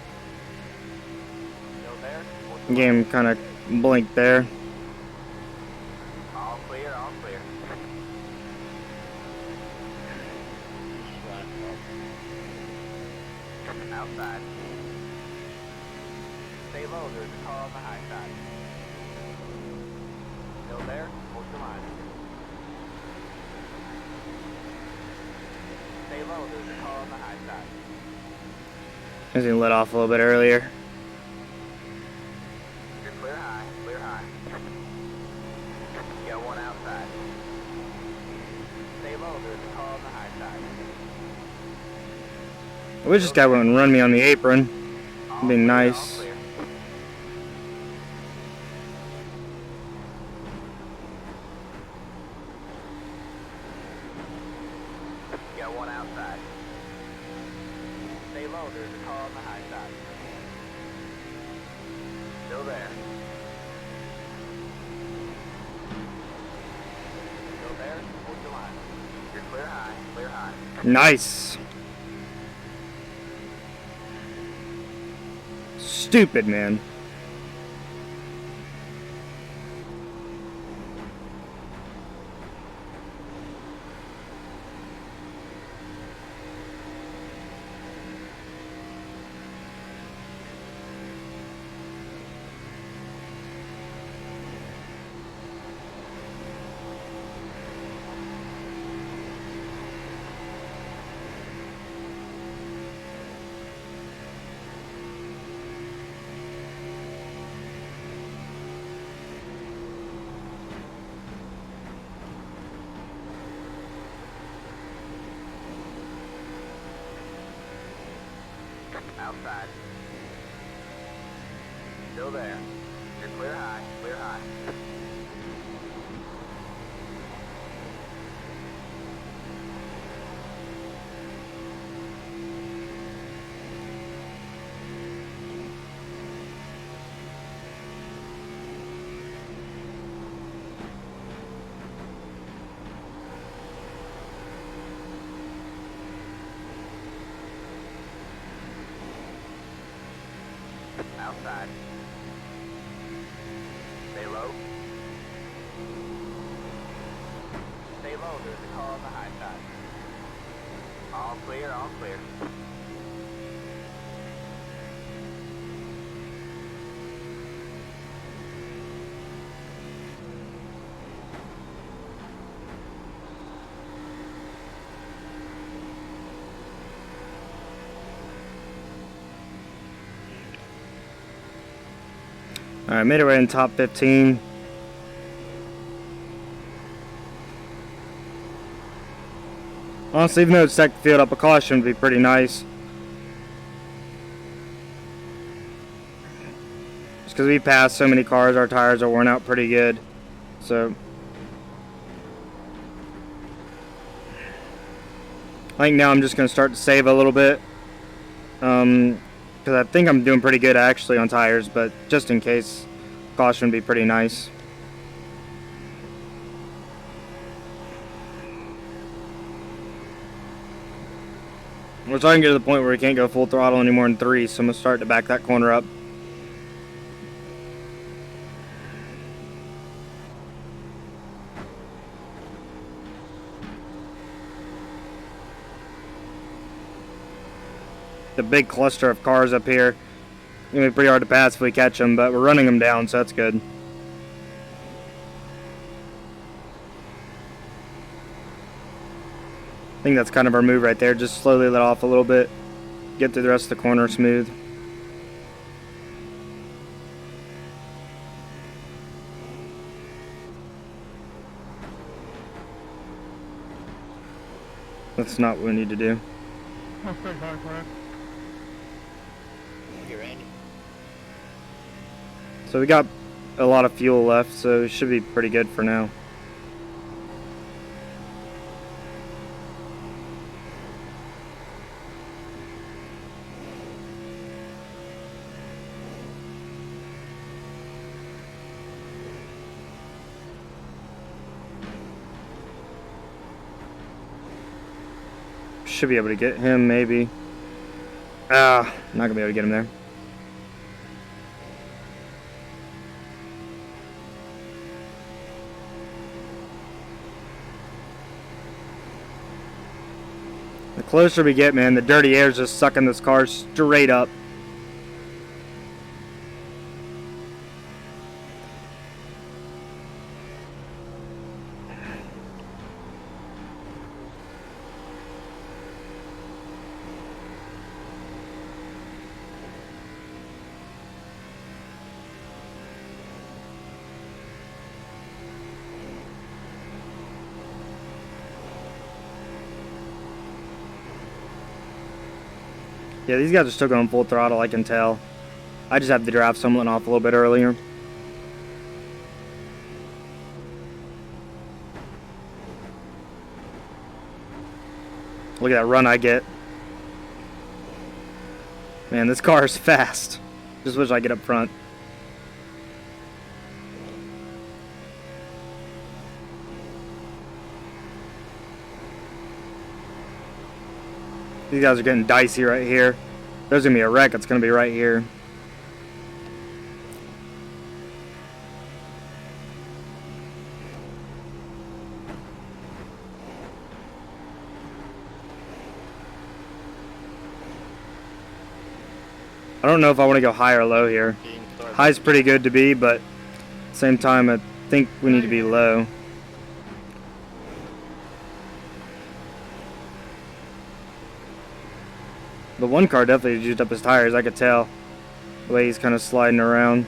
Still there? Hold your Game line. kind of blinked there. All clear, all clear. Outside. Stay low, there's a car on the high side. Still there? Hold your line. Stay low, there's a car on the high side. I think let off a little bit earlier. You're clear high, clear high. Got one outside. Stay low, there's a car on the high side. I wish this guy wouldn't run me on the apron. All Be clear, all nice. clear. Got one outside. Stay low, there's a car on the high side. Still there. Nice. Stupid, man. Outside. Still there. You're clear high, clear high. Outside. Stay low. Stay low, there's a car on the high side. All clear, all clear. Alright, made it right in top 15. Honestly, even though it's second field, up a caution would be pretty nice. Just because we passed so many cars, our tires are worn out pretty good. So I think now I'm just going to start to save a little bit. Because I think I'm doing pretty good actually on tires, but just in case, caution would be pretty nice. We're starting to get to the point where we can't go full throttle anymore in 3, so I'm going to start to back that corner up. The big cluster of cars up here. It's going to be pretty hard to pass if we catch them, but we're running them down, so that's good. I think that's kind of our move right there. Just slowly let off a little bit. Get through the rest of the corner smooth. That's not what we need to do. I'll say hi, Brad. You're Randy. So we got a lot of fuel left, so it should be pretty good for now. Should be able to get him, maybe. Not gonna be able to get him there. The closer we get, man, the dirty air is just sucking this car straight up. Yeah, these guys are still going full throttle, I can tell. I just have the draft someone off a little bit earlier. Look at that run I get. Man, this car is fast. Just wish I could get up front. These guys are getting dicey right here. There's gonna be a wreck. It's gonna be right here. I don't know if I want to go high or low here. High's pretty good to be, but at the same time, I think we need to be low. The one car definitely used up his tires, I could tell. The way he's kind of sliding around.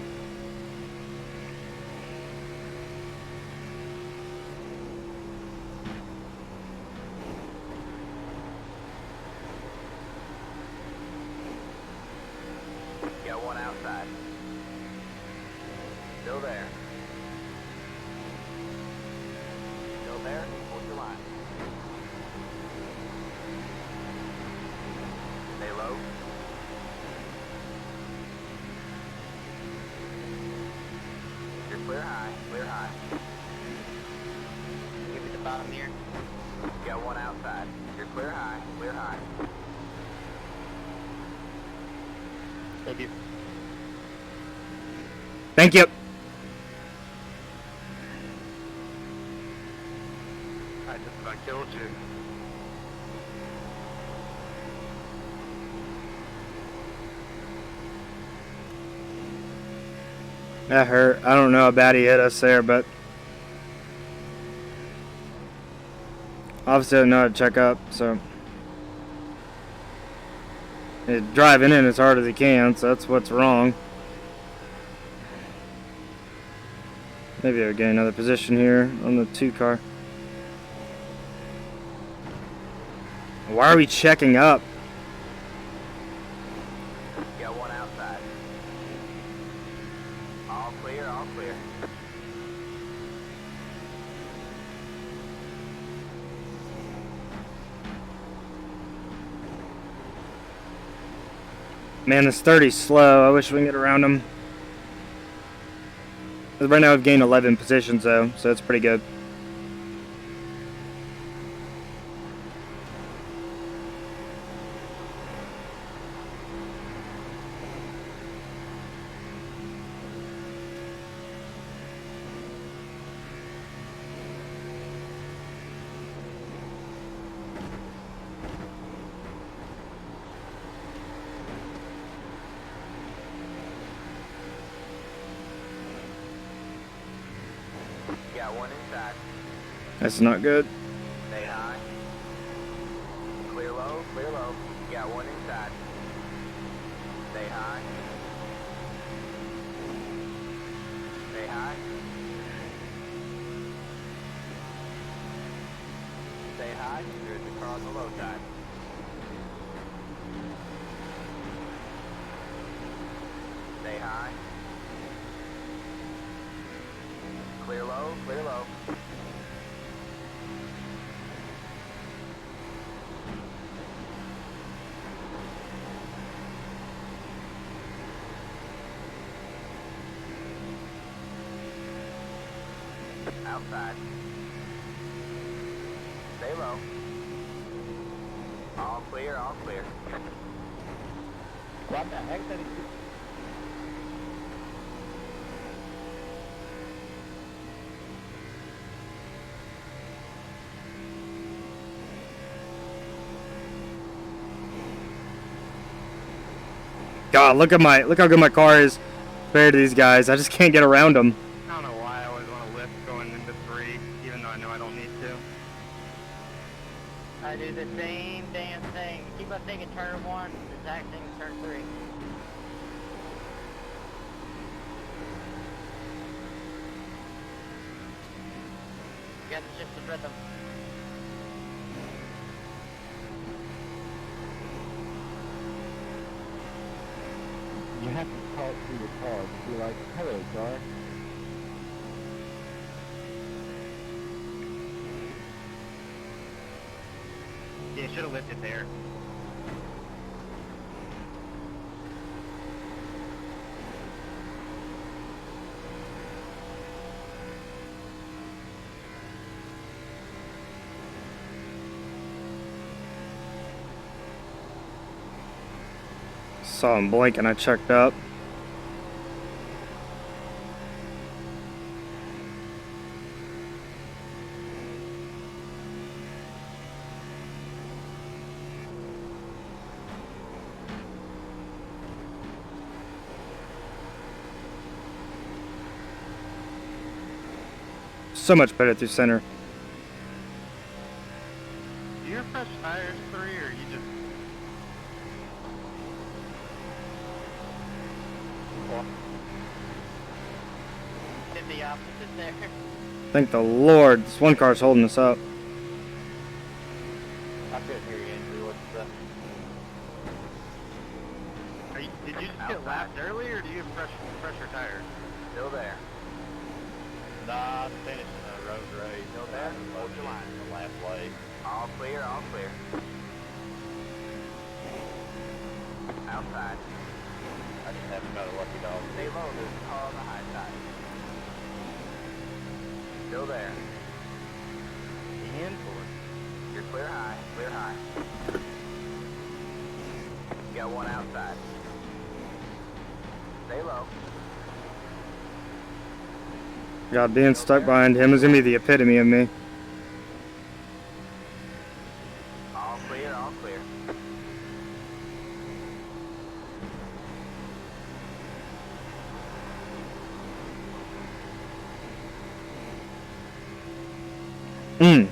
Got one outside. Still there. Still there. Hold your line. Stay low. You're clear high. Clear high. Give me the bottom here. Got one outside. You're clear high. Clear high. Thank you. Thank you. I just about killed you. That hurt. I don't know how bad he hit us there, but obviously I didn't know how to check up, so driving in as hard as he can, so that's what's wrong. Maybe I'll get another position here on the 2 car. Why are we checking up? Got one outside. All clear, all clear. Man, this 30's slow. I wish we can get around him. Right now I've gained 11 positions though, so that's pretty good. Got one inside. That's not good. Stay high. Clear low, clear low. Got one inside. Stay high. Stay high. Stay high. There's the car on the low side. Stay high. Clear low, clear low. Outside. Stay low. All clear, all clear. What the heck did he do? God, look how good my car is compared to these guys. I just can't get around them. I don't know why I always want to lift going into 3, even though I know I don't need to. I do the same damn thing. Keep on thinking turn 1, the exact thing turn 3. You got to shift the rhythm. You have to talk to your car to be like, hello, car. Yeah, should have lifted there. Saw him blink and I checked up. So much better through center. Do you refresh tires 3 or you just... Did the opposite there. Thank the Lord, this one car's holding us up. I couldn't hear you, Andrew. What's the... Did you just get lapped early or do you have fresher tires? Still there. Nah, I'm finishing a road race. Still there? Hold your line. The last lane. All clear, all clear. Outside. I just haven't got a lucky dog. Stay low, there's a car on the high side. Still there. In for it. You're clear high, clear high. You got one outside. Stay low. God, being stuck behind him is gonna be the epitome of me. All clear, all clear. Mm.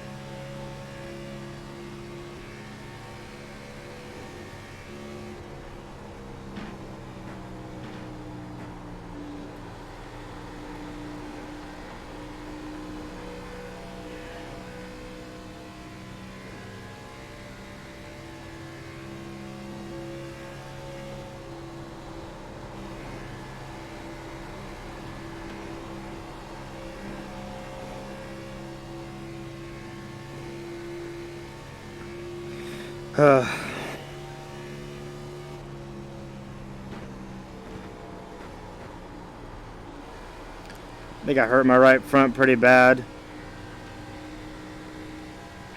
I think I hurt my right front pretty bad.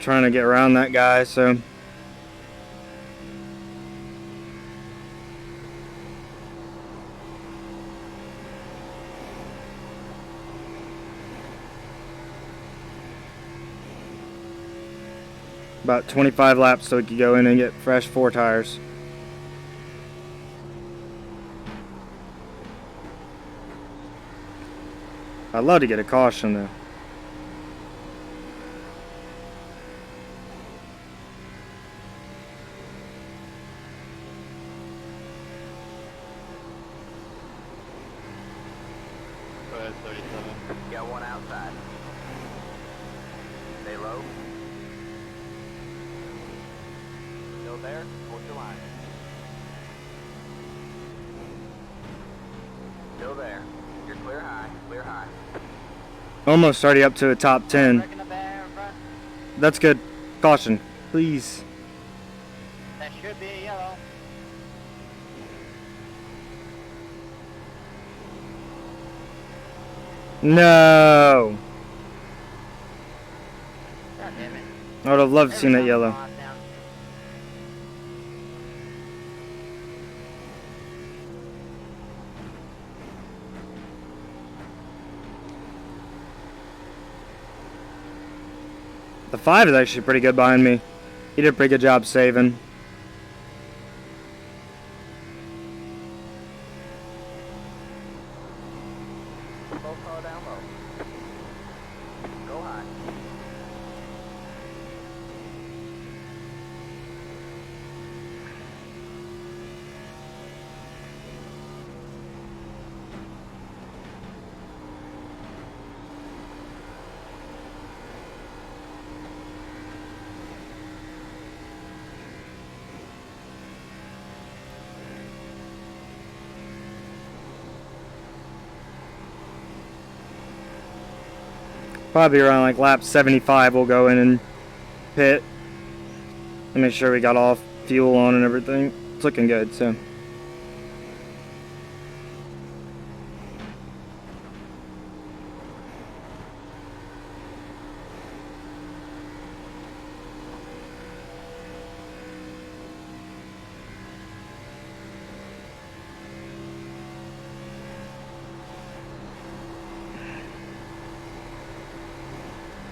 Trying to get around that guy, so. About 25 laps so we could go in and get fresh 4 tires. I'd love to get a caution though. Go ahead, 37. You got one outside. Stay low. Still there? Hold your line. Still there. You're clear high, clear high. Almost already up to a top 10. Wrecking the bear in front. That's good. Caution, please. That should be a yellow. No. God damn it. I would have loved to see that Every time yellow. I go out down. The 5 is actually pretty good behind me. He did a pretty good job saving. Low car down low. Go high. Probably around like lap 75 we'll go in and pit. And make sure we got all fuel on and everything. It's looking good, so.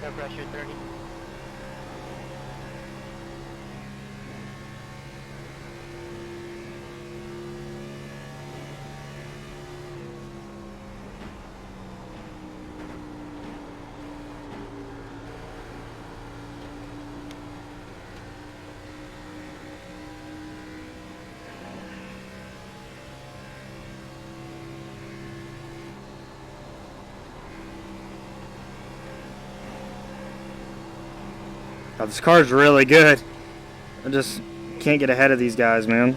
No pressure, 30. Oh, this car's really good. I just can't get ahead of these guys, man.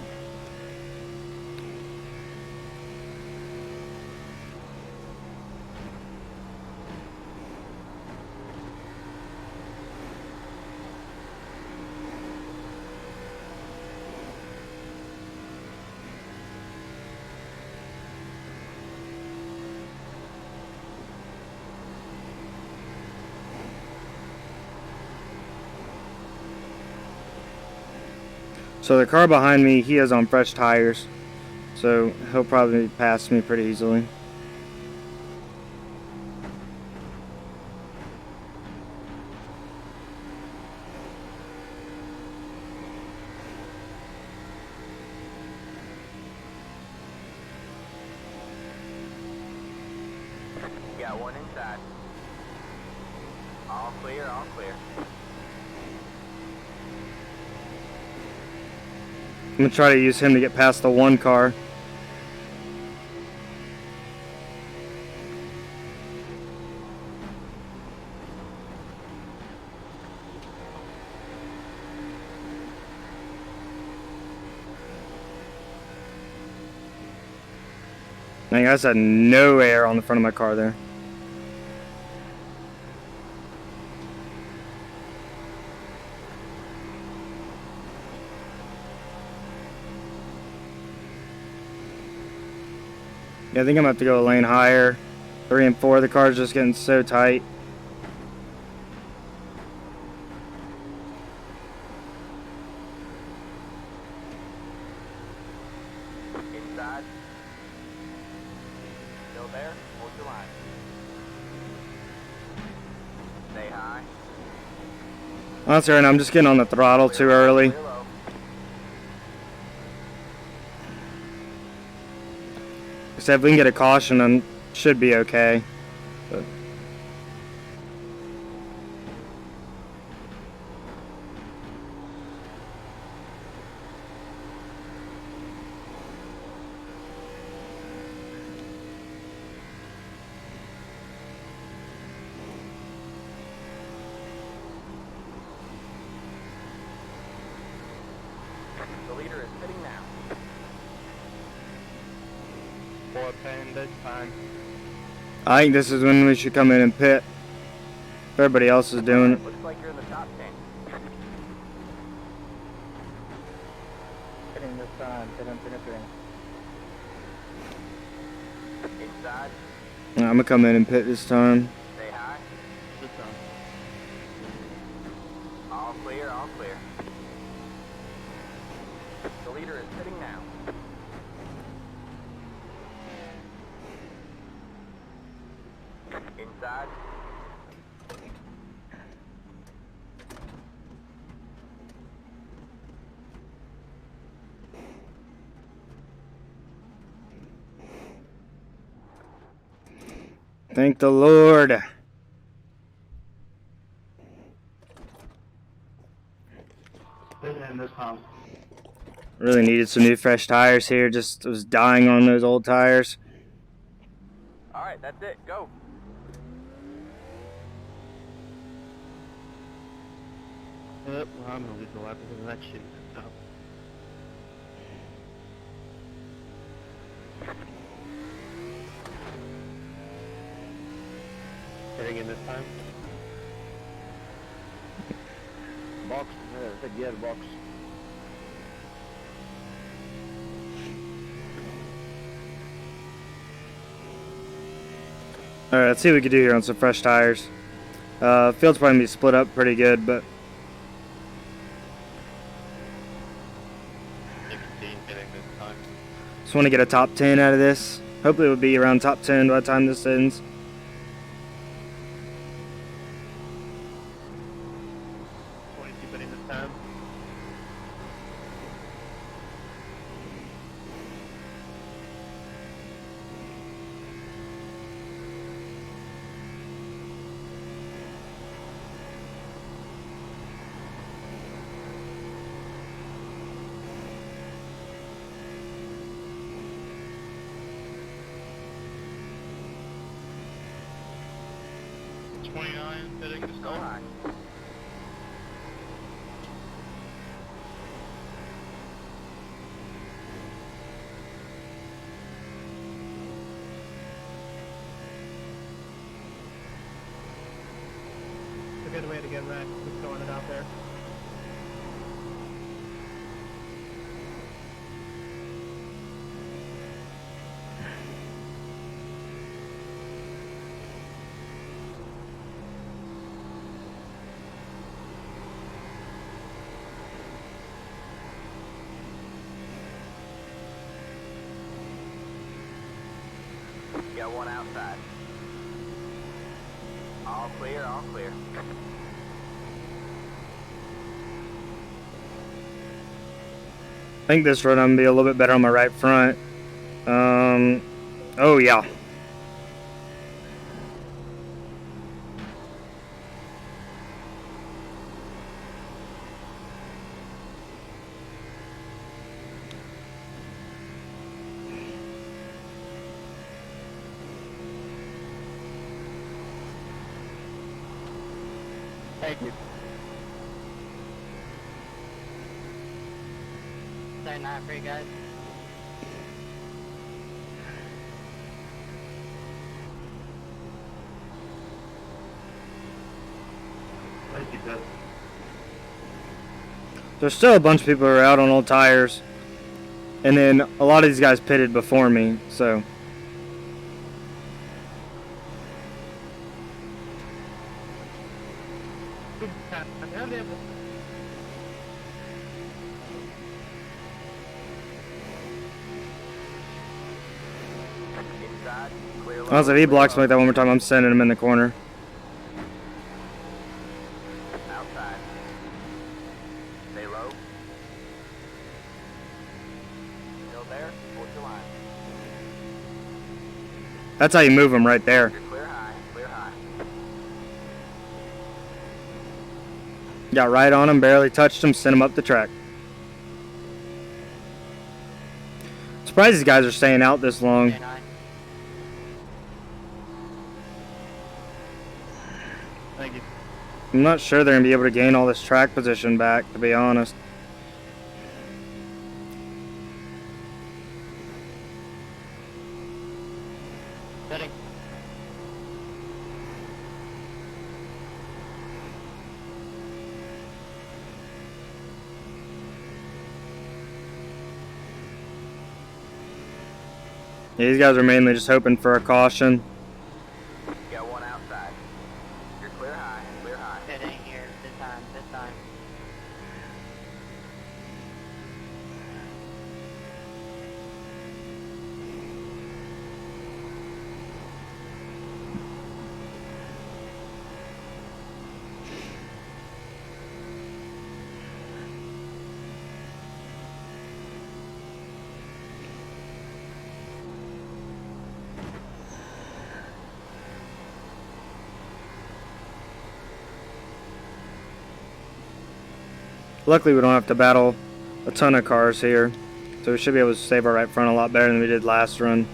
So the car behind me, he is on fresh tires, so he'll probably pass me pretty easily. Got one inside. All clear, all clear. I'm gonna try to use him to get past the one car. Dang, I just had no air on the front of my car there. Yeah, I think I'm gonna have to go a lane higher. 3 and 4, the car's just getting so tight. Inside. Still there? Hold your line. Stay high. That's alright, I'm just getting on the throttle too early. Clear low. So if we can get a caution, then should be okay. But The leader is sitting now. 410 this time. I think this is when we should come in and pit. If everybody else is doing it. Looks like you're in the top 10. Hitting this time, hitting. Inside. I'm gonna come in and pit this time. Stay high. This time. All clear, all clear. The leader is sitting now. Inside. Thank the Lord. And this time. Really needed some new fresh tires here. Just was dying on those old tires. Alright, that's it. Go. Yep, well, I'm gonna lose the lap because of that shit. So. Hitting in this time. Box, I said yeah, the box. Alright, let's see what we can do here on some fresh tires. Field's probably gonna be split up pretty good, but 16 hitting this time. just want to get a top 10 out of this. Hopefully it will be around top 10 by the time this ends. 29 heading this Go high. It's a good way to get wrecked, just throwing it out there. Got one outside. All clear, all clear. I think this run I'm gonna be a little bit better on my right front. Oh yeah. Thank you. Say night for you guys. Thank you, Ted. There's still a bunch of people who are out on old tires. And then a lot of these guys pitted before me, so. Inside, clear. Honestly, if he blocks me like that one more time, I'm sending him in the corner. Outside. Stay low. Still there? Hold your line. That's how you move him right there. You're clear high, clear high. Got right on him, barely touched him, sent him up the track. Surprised these guys are staying out this long. Say night. Thank you. I'm not sure they're going to be able to gain all this track position back, to be honest. Setting. Yeah, these guys are mainly just hoping for a caution. Got one outside. You're clear high, clear high. It ain't here this time, this time. Luckily, we don't have to battle a ton of cars here, so we should be able to save our right front a lot better than we did last run.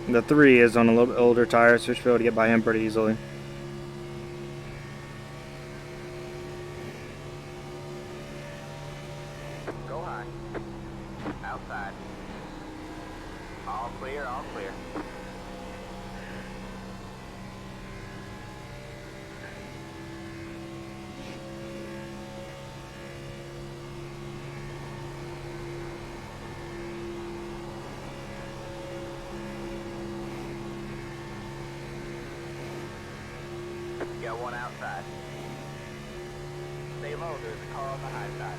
The 3 is on a little bit older tire, so we should be able to get by him pretty easily. Go high. Outside. All clear, all clear. Got one outside. Stay low, there's a car on the high side.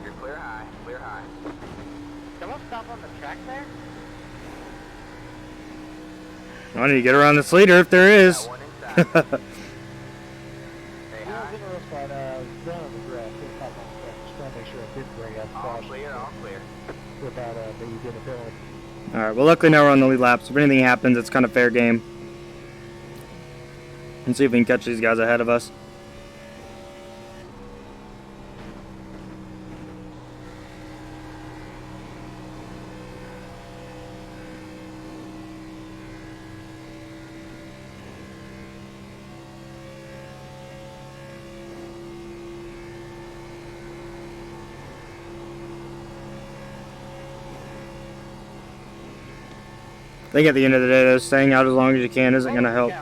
You're clear high, clear high. Someone stop on the track there? I need to get around this leader if there is. Got one inside. Stay high. Down on the grass, just hop on the track. Just trying to make sure I didn't bring out All clear, all clear. without me getting a penalty. Alright, well luckily now we're on the lead lap, so if anything happens, it's kind of fair game. And see if we can catch these guys ahead of us. I think at the end of the day, though, staying out as long as you can isn't going to help.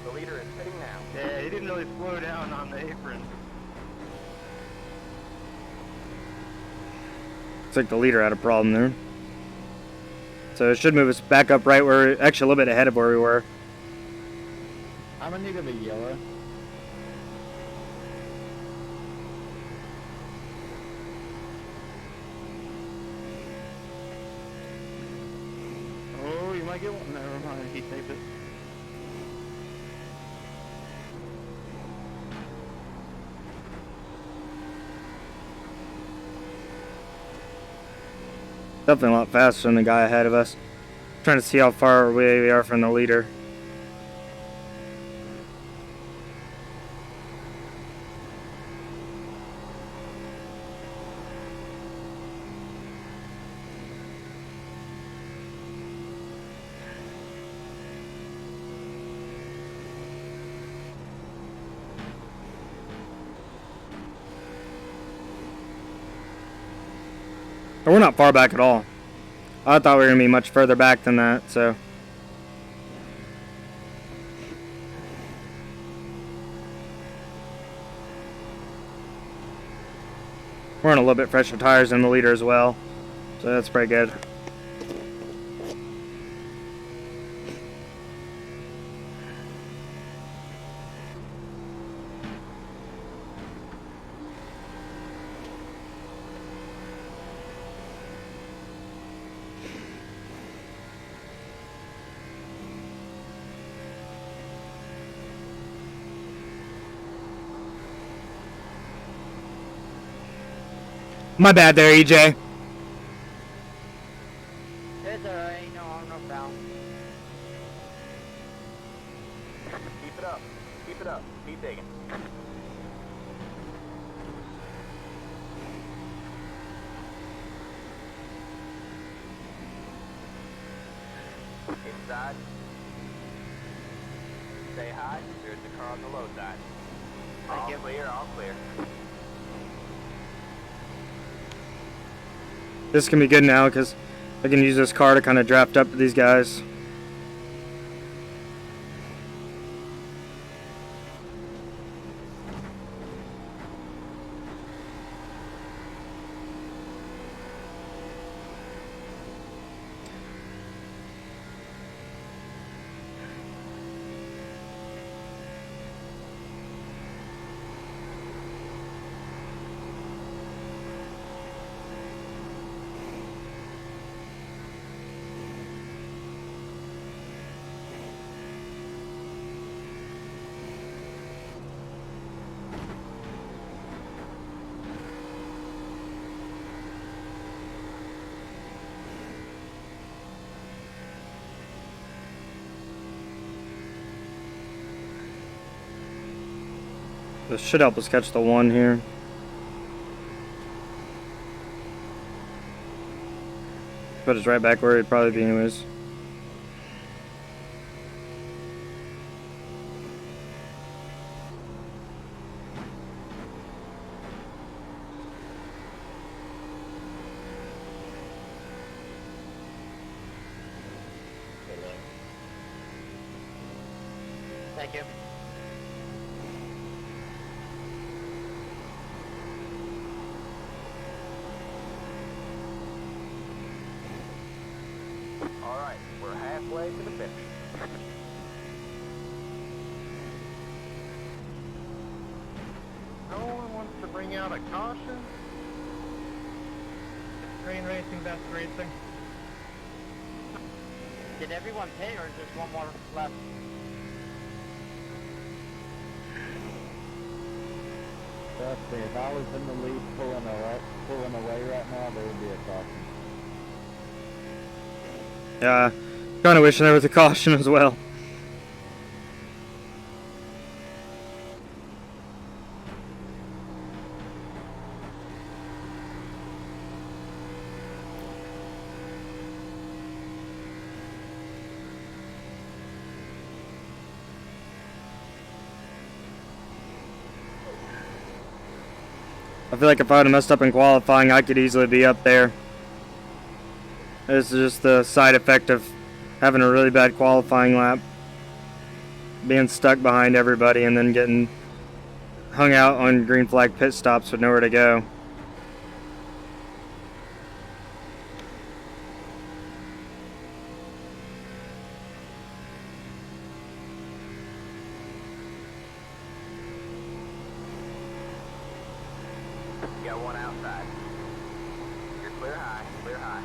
The leader is pitting now. Yeah, he didn't really slow down on the apron. Looks like the leader had a problem there. So it should move us back up right where, actually a little bit ahead of where we were. I'm in need of a yellow. Oh, you might get one. Never mind, he saved it. Definitely a lot faster than the guy ahead of us. Trying to see how far away we are from the leader. But we're not far back at all. I thought we were going to be much further back than that, so. We're on a little bit fresher tires than the leader as well, so that's pretty good. My bad there, EJ. It's alright, no harm, no foul. Keep it up. Keep it up. Keep digging. Inside. Stay high. There's the car on the low side. All clear, all clear. This can be good now because I can use this car to kind of draft up to these guys. This should help us catch the one here. Put us right back where it'd probably be anyways. Thank you. All right, we're halfway to the finish. No one wants to bring out a caution? Train racing, best racing. Did everyone pay or is there one more left? Trust me, if I was in the lead pulling away right now, there would be a caution. Yeah, kind of wishing there was a caution as well. I feel like if I would have messed up in qualifying, I could easily be up there. It's just the side effect of having a really bad qualifying lap, being stuck behind everybody, and then getting hung out on green flag pit stops with nowhere to go. You got one outside. You're clear high, clear high.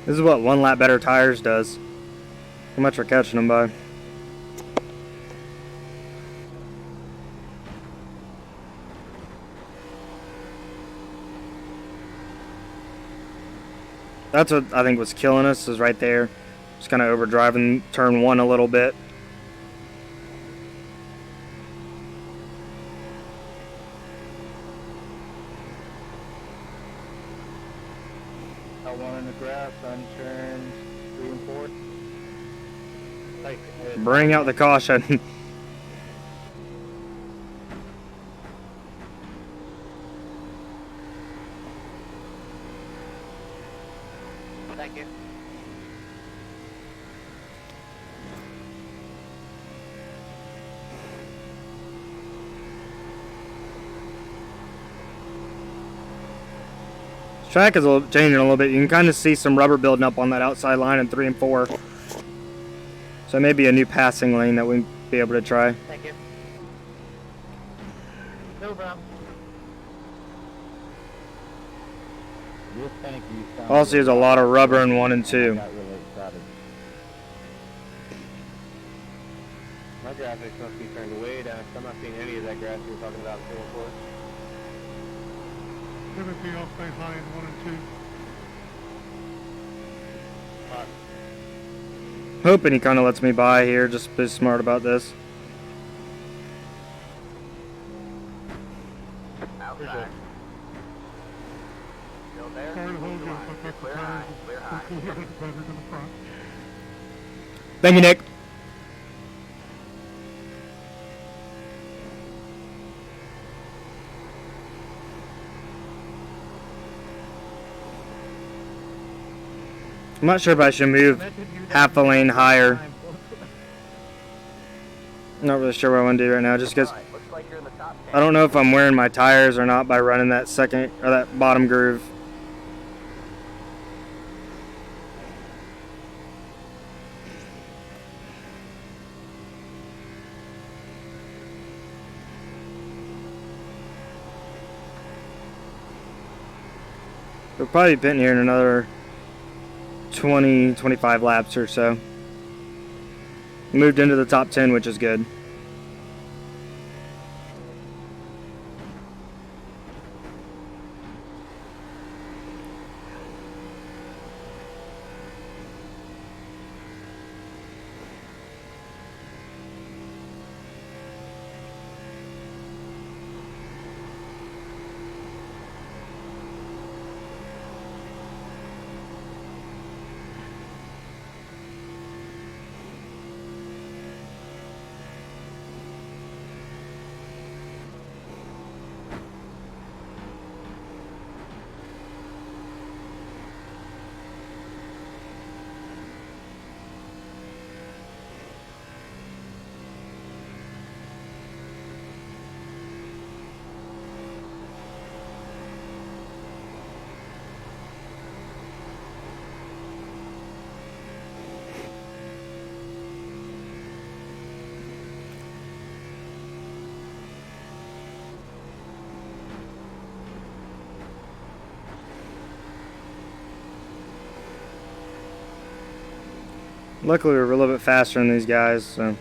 This is what one lap better tires does. How much we're catching them by. That's what I think was killing us, is right there. Just kind of overdriving turn 1 a little bit. Got one in the grass on turns 3 and 4. Like, Bring out the caution. Thank you. Track is changing a little bit. You can kind of see some rubber building up on that outside line in 3 and 4. So maybe a new passing lane that we'd be able to try. Thank you. No problem. Just thank you. Sounds Also, there's a lot of rubber in 1 and I 2. got really excited. My graphics must be turned way down. I'm not seeing any of that grass you were talking about in 3 and 4. Everything else stay high in 1 and 2. Hoping he kind of lets me by here. Just be smart about this. Outside. Still there? Sorry to hold you up, You're but that's the clear high, tires. clear high. They're better than the front. Thank you, Nick. I'm not sure if I should move half a lane higher. Not really sure what I want to do right now, just because Alright, looks like you're in the top 10. I don't know if I'm wearing my tires or not by running that second or that bottom groove. We'll probably be pitting here in another 20, 25 laps or so. Moved into the top 10, which is good. Luckily, we're a little bit faster than these guys, so.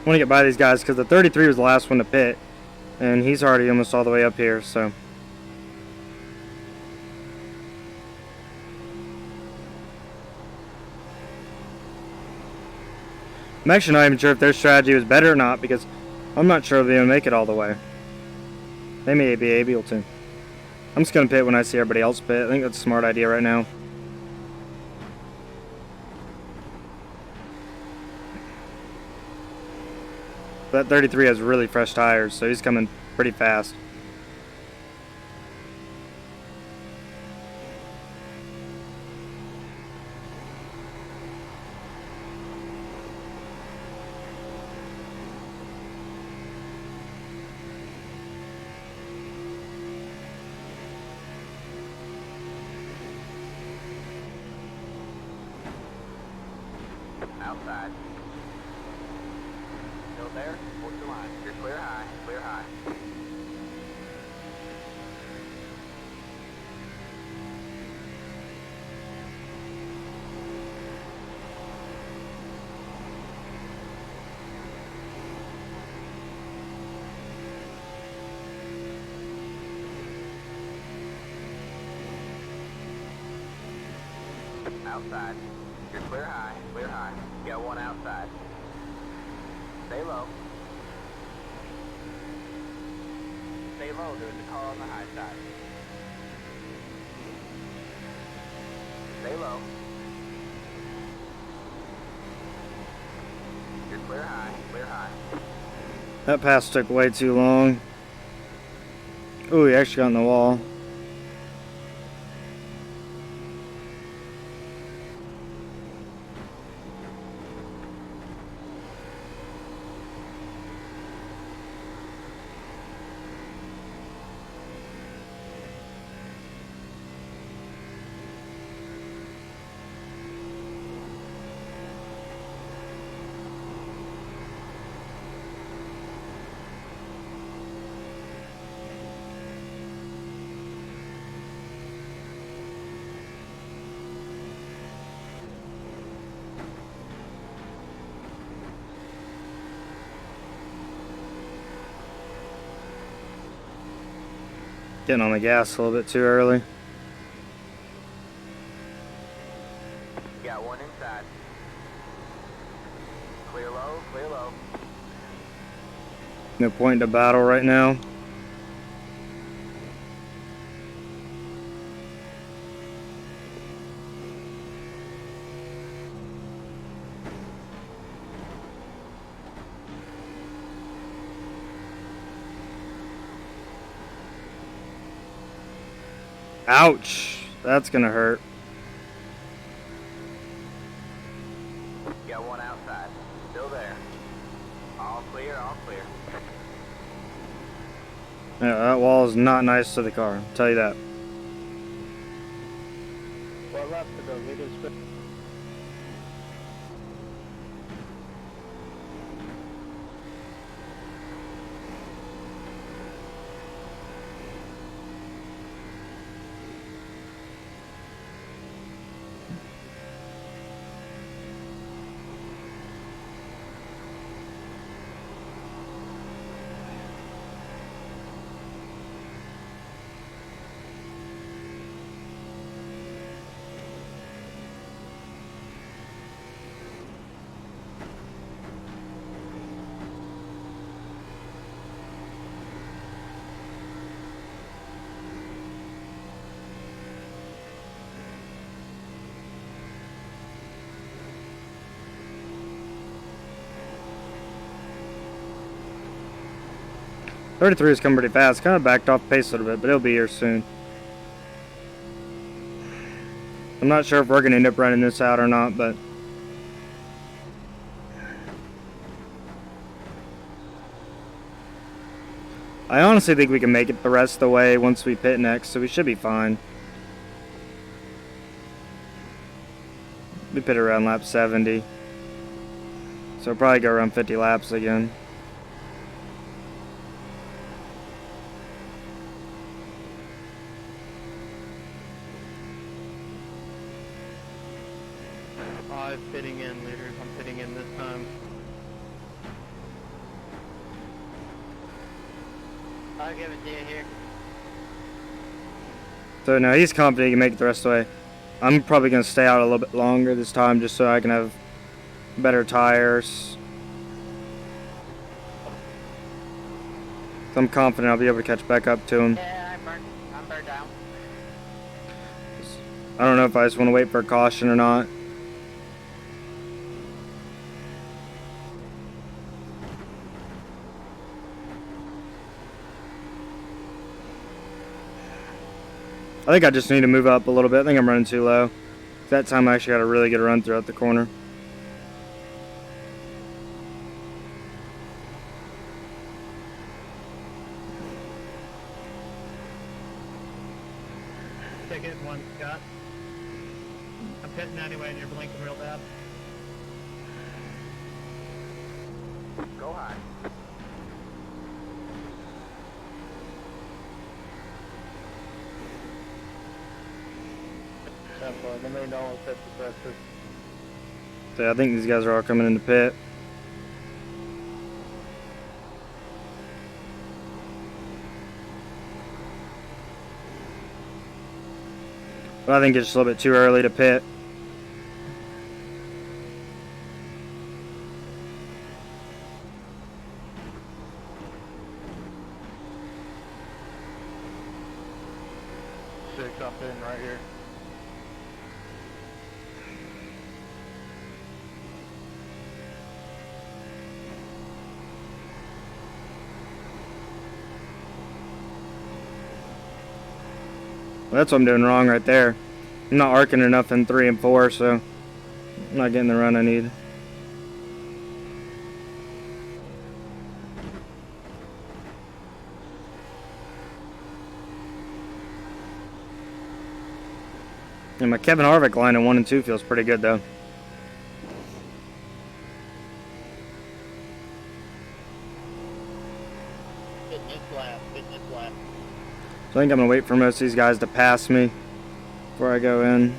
I want to get by these guys because the 33 was the last one to pit, and he's already almost all the way up here, so. I'm actually not even sure if their strategy was better or not because I'm not sure if they're going to make it all the way. They may be able to. I'm just going to pit when I see everybody else pit. I think that's a smart idea right now. That 33 has really fresh tires, so he's coming pretty fast. Outside. Still there? Hold your line. You're clear high. Clear high. Outside. You're clear high. Clear high. You got one outside. Stay low. Stay low. There's a car on the high side. Stay low. You're clear high. Clear high. That pass took way too long. Ooh, he actually got in the wall. Getting on the gas a little bit too early. Got one inside. Clear low, clear low. No point to battle right now. Ouch, that's gonna hurt. Got one outside. Still there. All clear, all clear. Yeah, that wall is not nice to the car, I'll tell you that. What left to go? Medium split. .33 is coming pretty fast. Kind of backed off pace a little bit, but it'll be here soon. I'm not sure if we're going to end up running this out or not, but I honestly think we can make it the rest of the way once we pit next, so we should be fine. We pit around lap 70. So we'll probably go around 50 laps again. Fitting in, leaders. I'm fitting in this time. I'll give it to you here. So no, he's confident he can make it the rest of the way. I'm probably going to stay out a little bit longer this time just so I can have better tires. So I'm confident I'll be able to catch back up to him. Yeah, I'm burned out. I don't know if I just want to wait for a caution or not. I think I just need to move up a little bit. I think I'm running too low. That time I actually got a really good run throughout the corner. Ticket one, Scott. I'm pitting anyway and you're blinking real bad. Go high. The main don't set the pressure. So I think these guys are all coming in the pit. But I think it's just a little bit too early to pit. Six up in right here. Well, that's what I'm doing wrong right there. I'm not arcing enough in 3 and 4, so I'm not getting the run I need. And my Kevin Harvick line in 1 and 2 feels pretty good though. Fitness lap, fitness lap. So I think I'm gonna wait for most of these guys to pass me before I go in.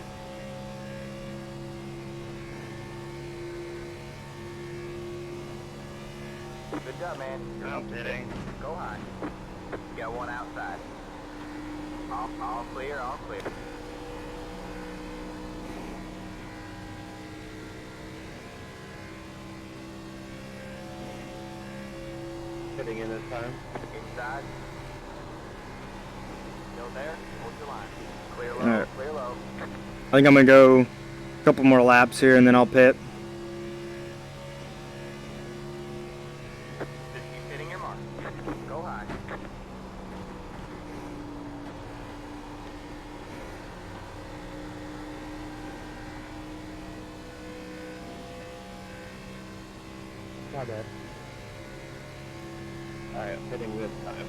Good job, man. You're I'm pitting. Go high. You got one outside. All clear, all clear. Hitting in this time. Inside. Still there? Hold your line. Clear low, Alright. clear low. I think I'm gonna go a couple more laps here and then I'll pit. Just keep hitting your mark. Go high. My bad. Alright, I'm hitting this time.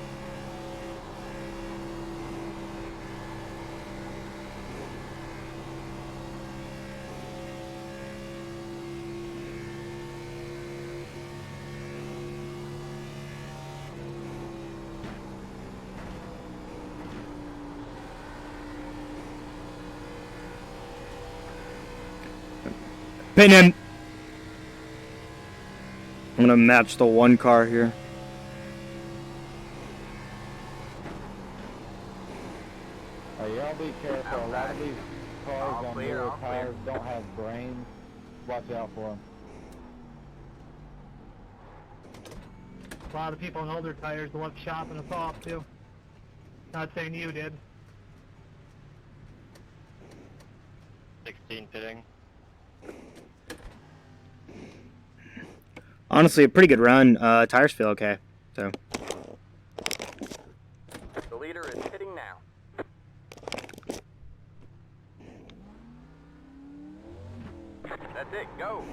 Pin him. I'm gonna match the 1 car here. Y'all be careful. A lot of these cars All on clear, newer all clear. tires don't have brains. Watch out for them. A lot of people on older tires love chopping us off too. Not saying you did. 16 pitting. Honestly, a pretty good run. Tires feel okay. So The leader is hitting now. That's it, go.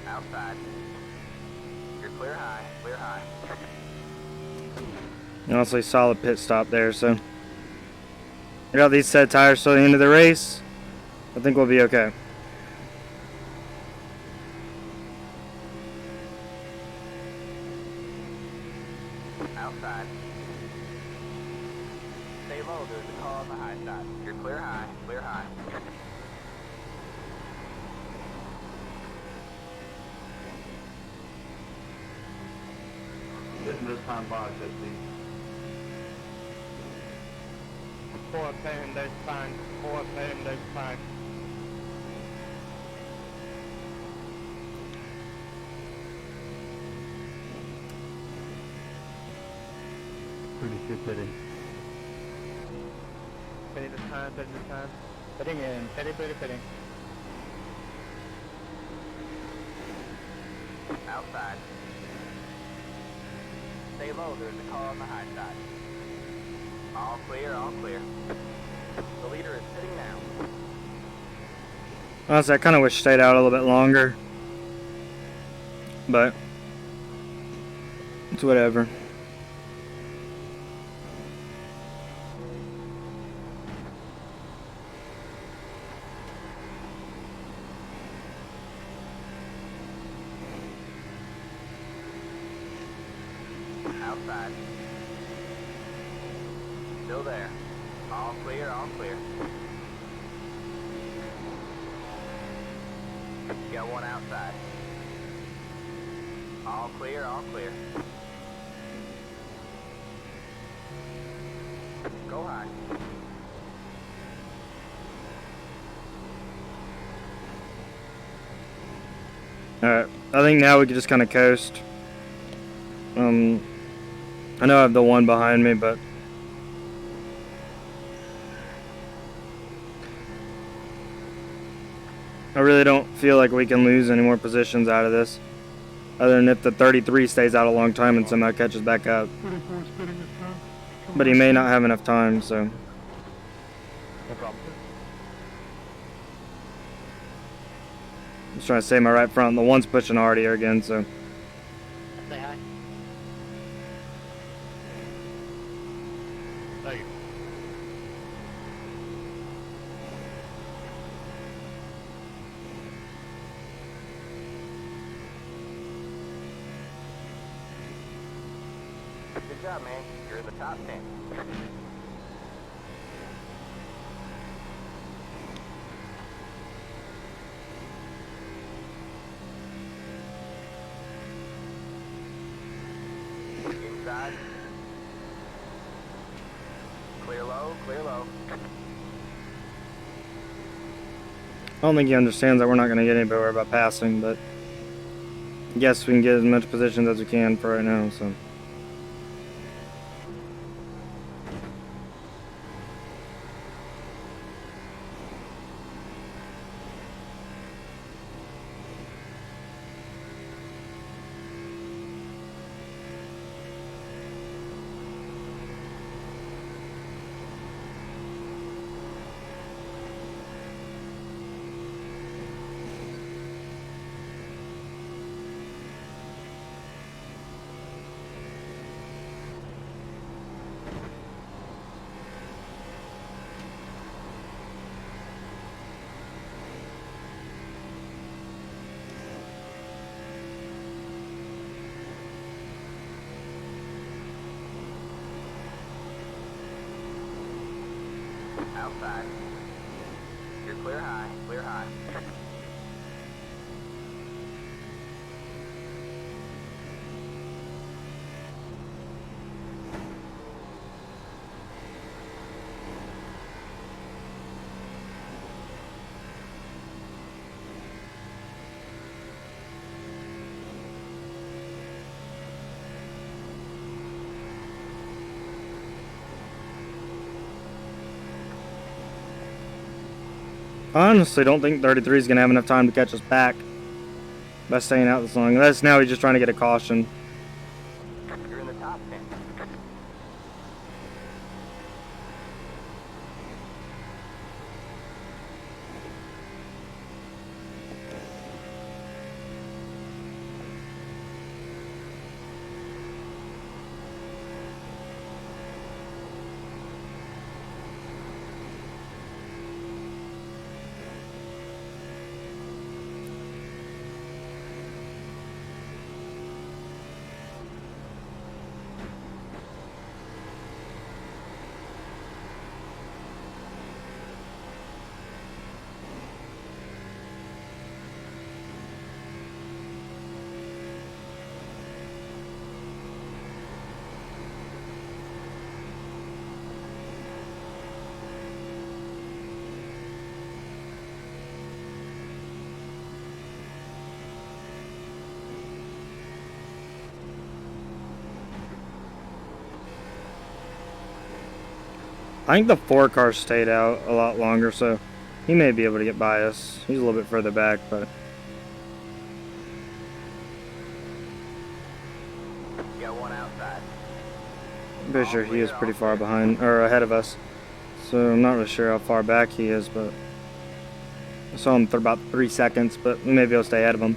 Outside. You're clear high, clear high. honestly, solid pit stop there. So I got these set tires till the end of the race. I think we'll be okay. Outside. Stay low, there's a car on the high side. You're clear high, clear high. Getting this time by 50. Forward paying those fine. Forward paying those fine. Pretty good pity. Penny this time, penny this time. Pitting in. Pitting. Outside. Stay low, there's a car on the high side. All clear, all clear. The leader is sitting now. Honestly, I kind of wish it stayed out a little bit longer. But it's whatever. Outside. Still there. All clear, all clear. Got one outside. All clear, all clear. Go high. Alright, I think now we can just kind of coast. I know I have the one behind me, but I really don't feel like we can lose any more positions out of this. Other than if the 33 stays out a long time and somehow catches back up. 34 is spitting this time. But he may not have enough time, so. No problem. I'm just trying to save my right front. The one's pushing hard here again, so. Say hi. Thank you. Good job, man. You're in the top 10. Inside. Clear low, clear low. I don't think he understands that we're not going to get anywhere about passing, but I guess we can get as much positions as we can for right now, so. Outside. You're clear high, clear high. I honestly don't think 33 is going to have enough time to catch us back by staying out this long. Unless now he's just trying to get a caution. You're in the top 10. I think the 4 car stayed out a lot longer, so he may be able to get by us. He's a little bit further back, but Got one outside. I'm pretty sure he is pretty far behind or ahead of us. So I'm not really sure how far back he is, but I saw him for about 3 seconds, but we may be able to stay ahead of him.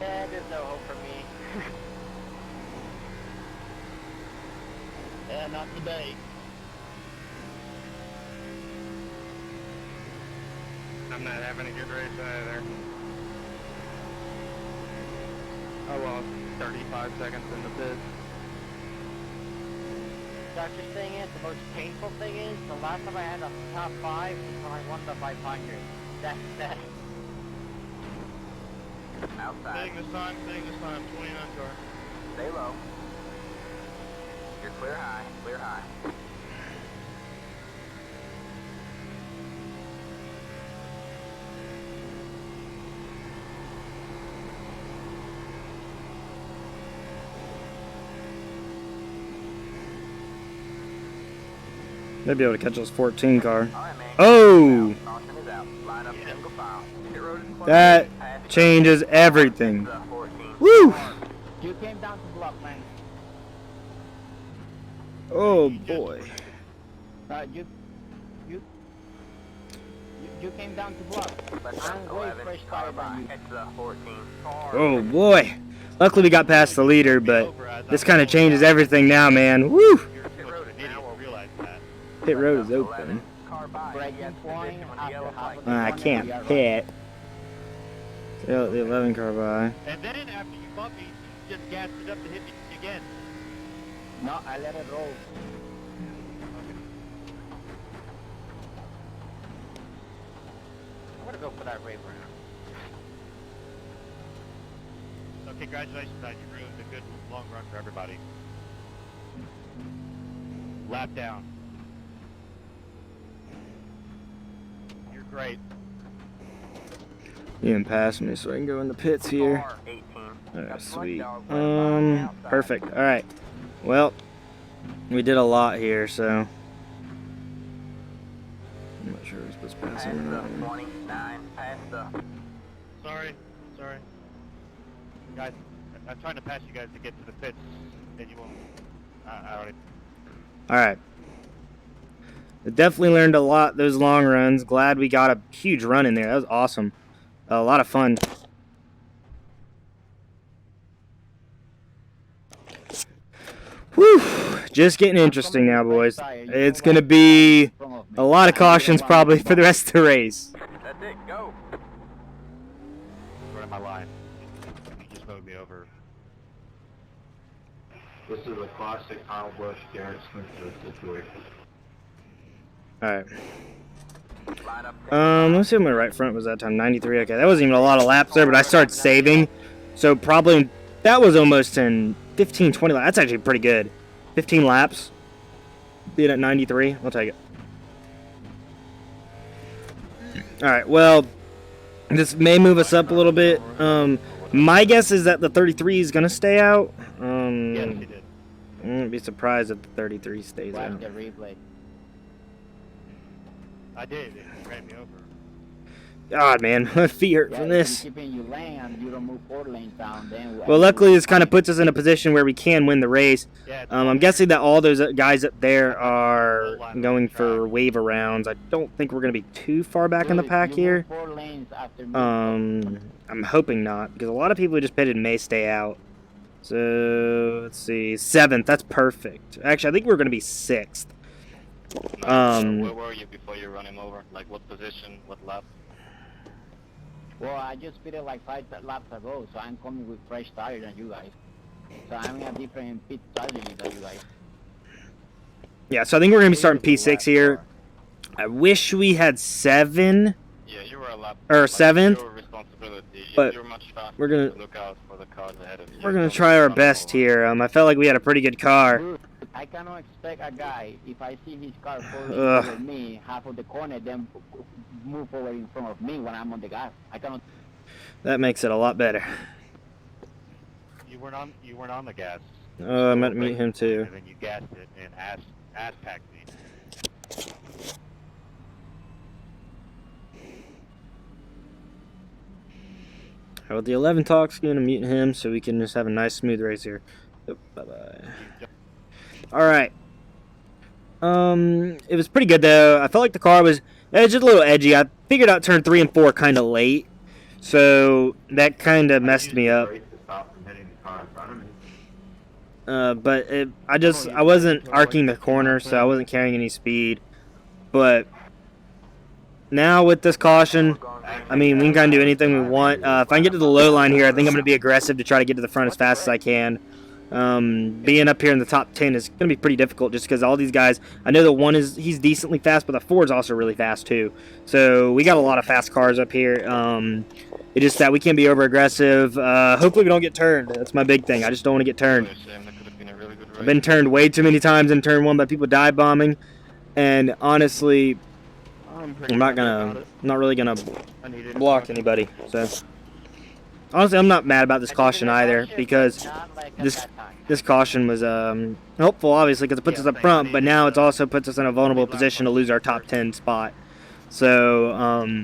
Yeah, there's no hope for me. Yeah, not today. I'm not having a good race either. I lost 35 seconds in the pit. Doctor thing is, the most painful thing is, the last time I had a top 5 was when I won the 500. That's that. Outside. Staying this time, 29 car. Stay low. You're clear high, clear high. Maybe be able to catch this 14 car. All right, man. Oh! Caution is out. Line up single file. Pit road is closed. That Pass changes everything. the 14. Woo! You came down to block, man. Oh boy. You came down to block. Left I'm up way 11. fresh Car tire by. than you. Head to the 14. Car. Oh boy. Luckily we got past the leader, but this kind of changes everything now, man. Woo! Pit road is now open. Realize that. Pit road is Left up open. 11. Car by. Braking Yes, point position on the after yellow half flag. of the I corner, can't we are pit. Yeah, the 11 car by. And then after you bumped me, you just gassed it up to hit me again. No, I let it roll. I'm gonna go for that Ray Brown. So congratulations, man. You ruined a good long run for everybody. Lap down. You're great. You can pass me so I can go in the pits here. Car 18. Alright, Got sweet. dog left behind the outside. Perfect. Alright. Well, we did a lot here, so I'm not sure we're supposed to pass Pass him or the not. 29. Pass the. Sorry. Guys, I'm trying to pass you guys to get to the pits, and you won't. I already. Alright. I definitely learned a lot those long runs. Glad we got a huge run in there. That was awesome. A lot of fun. Whew. Just getting interesting now, boys. It's going to be a lot of cautions probably for the rest of the race. That's it. Go. Run my line. You just mowed me over. This is a classic Kyle Busch, Garrett Smith situation. Alright. Line up. Let's see what my right front was that time. 93. Okay, that wasn't even a lot of laps there, but I started saving. So probably that was almost in 15, 20 laps. That's actually pretty good. 15 laps. Being at 93. I'll take it. Alright, well, this may move us up a little bit. My guess is that the 33 is going to stay out. Yes, you did. I wouldn't be surprised if the 33 stays Watch out. the replay. I did. It ran me over. God, man, my feet hurt from this. Keeping you lane, you don't move 4 lanes down. Then Well, luckily, this kind of puts us in a position where we can win the race. Yeah, I'm guessing that all those guys up there are going for wave arounds. I don't think we're going to be too far back in the pack here. 4 lanes after me. I'm hoping not, because a lot of people who just pitted may stay out. So, let's see. 7th, that's perfect. Actually, I think we're going to be 6th. Where were you before you run him over? Like what position, what lap? Well, I just pitted like 5 laps ago, so I'm coming with fresh tires than you guys. So I'm in a different pit strategy than you guys. Yeah, so I think we're going to be starting P6 here. I wish we had 7 Yeah, you were a lot. or like, 7th, your responsibility. but You're much faster. we're gonna to look out for the cars ahead of you. we're gonna Don't try our run best over. here. I felt like we had a pretty good car. Dude, I cannot expect a guy, if I see his car forward Ugh. with me, half of the corner, then move forward in front of me when I'm on the gas. I cannot. That makes it a lot better. You weren't on the gas. Oh, I meant to meet him too. And then you gassed it and ass packed me. Well, the 11 talk's going to mute him so we can just have a nice smooth race here. Oh, bye-bye. Alright. It was pretty good though. I felt like the car was just a little edgy. I figured out turn 3 and 4 kind of late. So that kind of messed me up. But I wasn't arcing the corner, so I wasn't carrying any speed. But now with this caution, I mean, we can kind of do anything we want. If I can get to the low line here, I think I'm going to be aggressive to try to get to the front as fast as I can. Being up here in the top 10 is going to be pretty difficult just because all these guys, I know that he's decently fast, but the 4 is also really fast too. So we got a lot of fast cars up here. It's just that we can't be over aggressive. Hopefully we don't get turned. That's my big thing. I just don't want to get turned. I've been turned way too many times in turn 1 by people dive bombing, and honestly, I'm not really gonna block anybody. So honestly, I'm not mad about this caution either, because this caution was helpful, obviously, because it puts us up front, but now it also puts us in a vulnerable position to lose our top 10 spot. So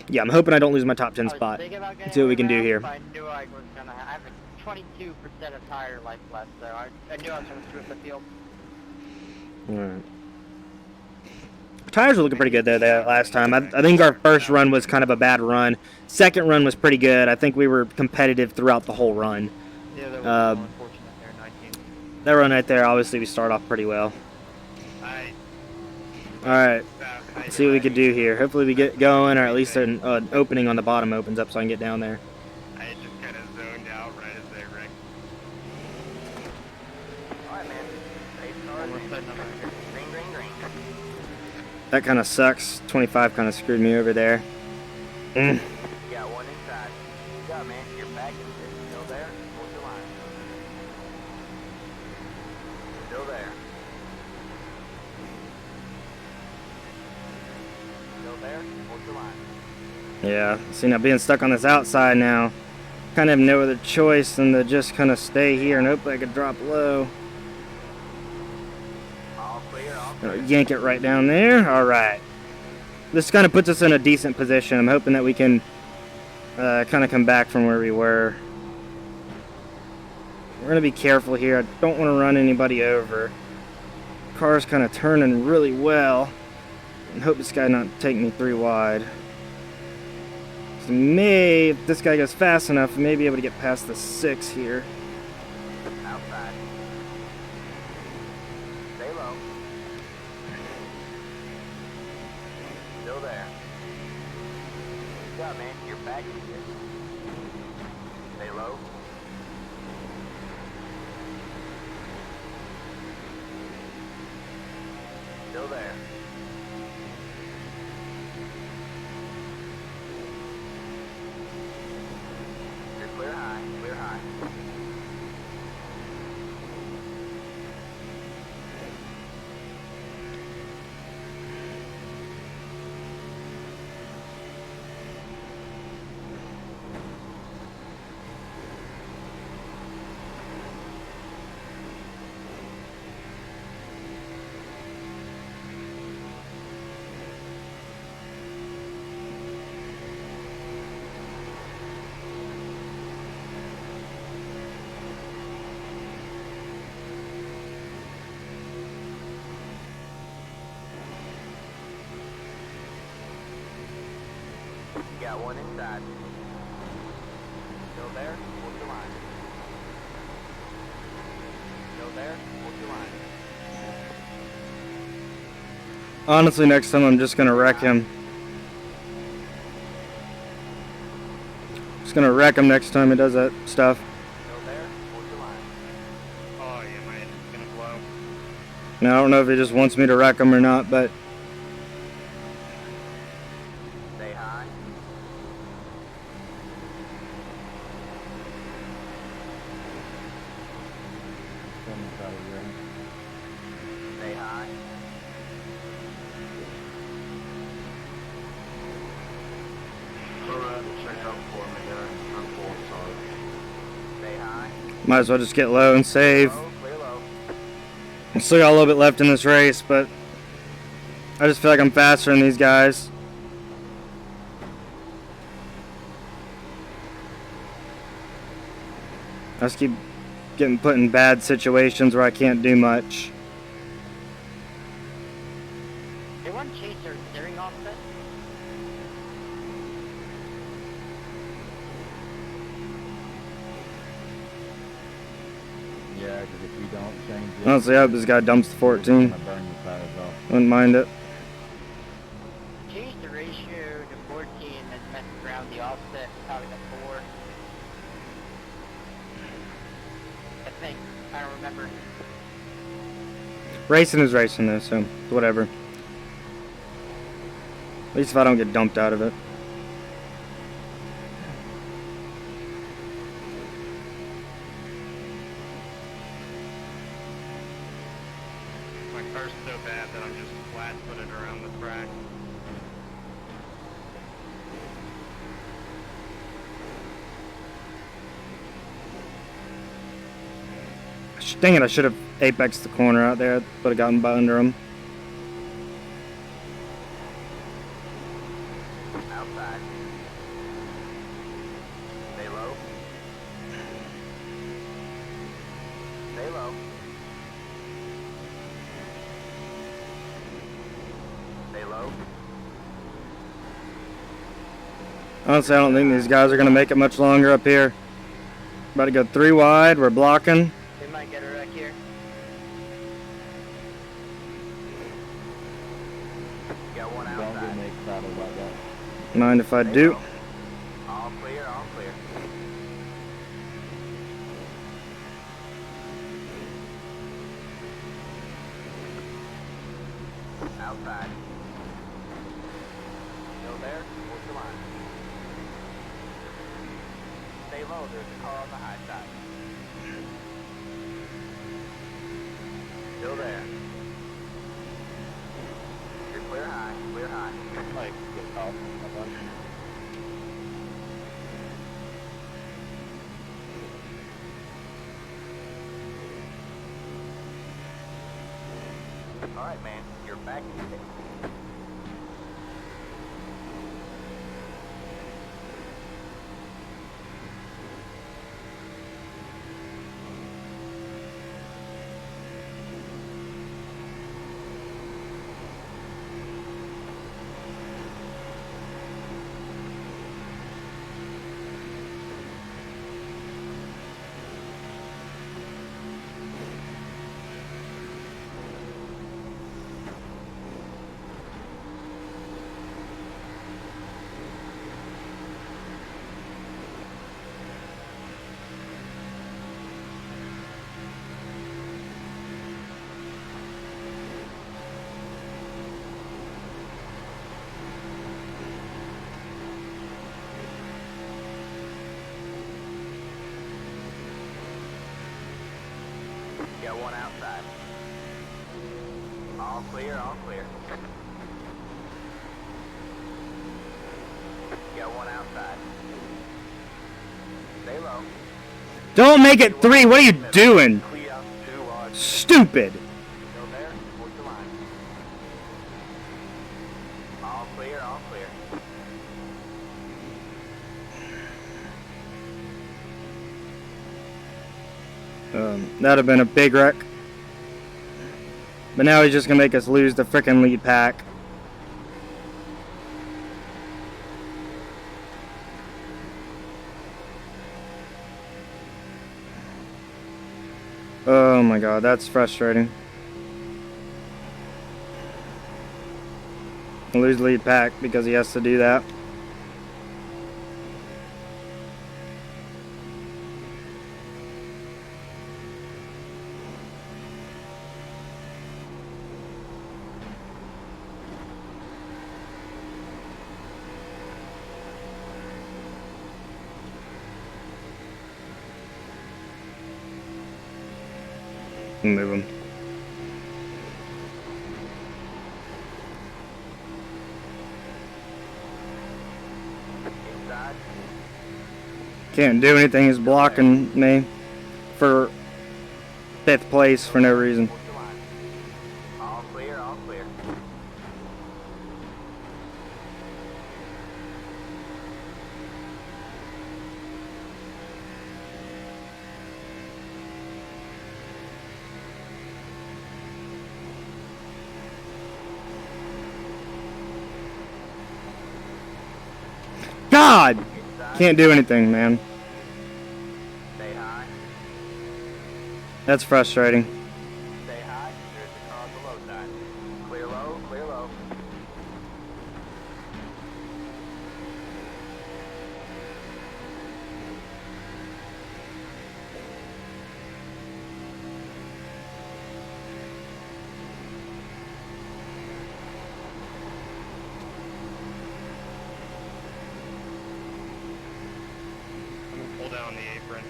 yeah, I'm hoping I don't lose my top 10 spot. Let's see what we can do here. I knew I was gonna have 22% of tire life left, so I knew I was gonna strip the field. Alright. Tires were looking pretty good there last time. I think our first run was kind of a bad run. Second run was pretty good. I think we were competitive throughout the whole run. Yeah, that was unfortunate there, 19. That run right there, obviously we start off pretty well. Alright, let's see what we can do here. Hopefully we get going, or at least an opening on the bottom opens up so I can get down there. I just kind of zoned out right as they wrecked. Alright, man. Race started. Green, green, green. That kind of sucks. 25 kind of screwed me over there. You got one inside. Good job, man. You're back in it. Still there? Hold your line. Still there. Still there? Hold your line. Yeah, see, now being stuck on this outside now, kind of have no other choice than to just kind of stay here and hope I could drop low. All clear, all clear. Yank it right down there. Alright. This kind of puts us in a decent position. I'm hoping that we can kind of come back from where we were. We're going to be careful here. I don't want to run anybody over. Car's kind of turning really well. And hope this guy not take me 3 wide. So if this guy goes fast enough, we may be able to get past the 6 here. Outside. Stay low. Still there. Good job, man. You're back in it. Stay low. Still there. You're clear high. Clear high. You got one inside. Still there? Hold your line. Still there? Hold your line. Honestly, next time I'm just going to wreck him. Just going to wreck him next time he does that stuff. Still there? Hold your line. Now, I don't know if he just wants me to wreck him or not, but Stay high. Stay high. Go ahead and check out for me there. I'm full, sorry. Stay high. might as well just get low and save. Low, clear low. I still got a little bit left in this race, but I just feel like I'm faster than these guys. I just keep getting put in bad situations where I can't do much. They want to change their steering offset? Yeah, because if you don't change it, Honestly, I hope this guy dumps the 14. it's gonna burn your tires off. Wouldn't mind it. Change the ratio to 14 and mess around the offset having a 4. I think. I don't remember. Racing is racing though, so whatever. At least if I don't get dumped out of it. My car's so bad that I'm just flat-footed around the track. Dang it, I should have apexed the corner out there. Would have gotten by under him. Outside. Stay low. Stay low. Stay low. Honestly, I don't think these guys are going to make it much longer up here. About to go 3 wide. We're blocking. They might get a wreck here. Got one Don't get outside. me excited about that. Mind if I Stay do? low. All clear, all clear. Outside. Still there? What's the line? Stay low, there's a car on the high side. Still there. You're clear high, clear high. Like, get off. Alright, man, you're back in the game. Got one outside. All clear, all clear. Got one outside. Stay low. Don't make it 3. What are you doing? Clear out 2 wide. Stupid. Still there? What's the line? All clear, all clear. That'd have been a big wreck. But now he's just going to make us lose the frickin' lead pack. Oh my god, that's frustrating. Lose lead pack because he has to do that. Move them. Inside. Can't do anything. He's blocking me for 5th place for no reason. Hold your line. All clear, all clear. God! Inside. Can't do anything, man. Stay high. That's frustrating. Stay high. There's the car on the low side. Clear low, clear low. Pull down the apron.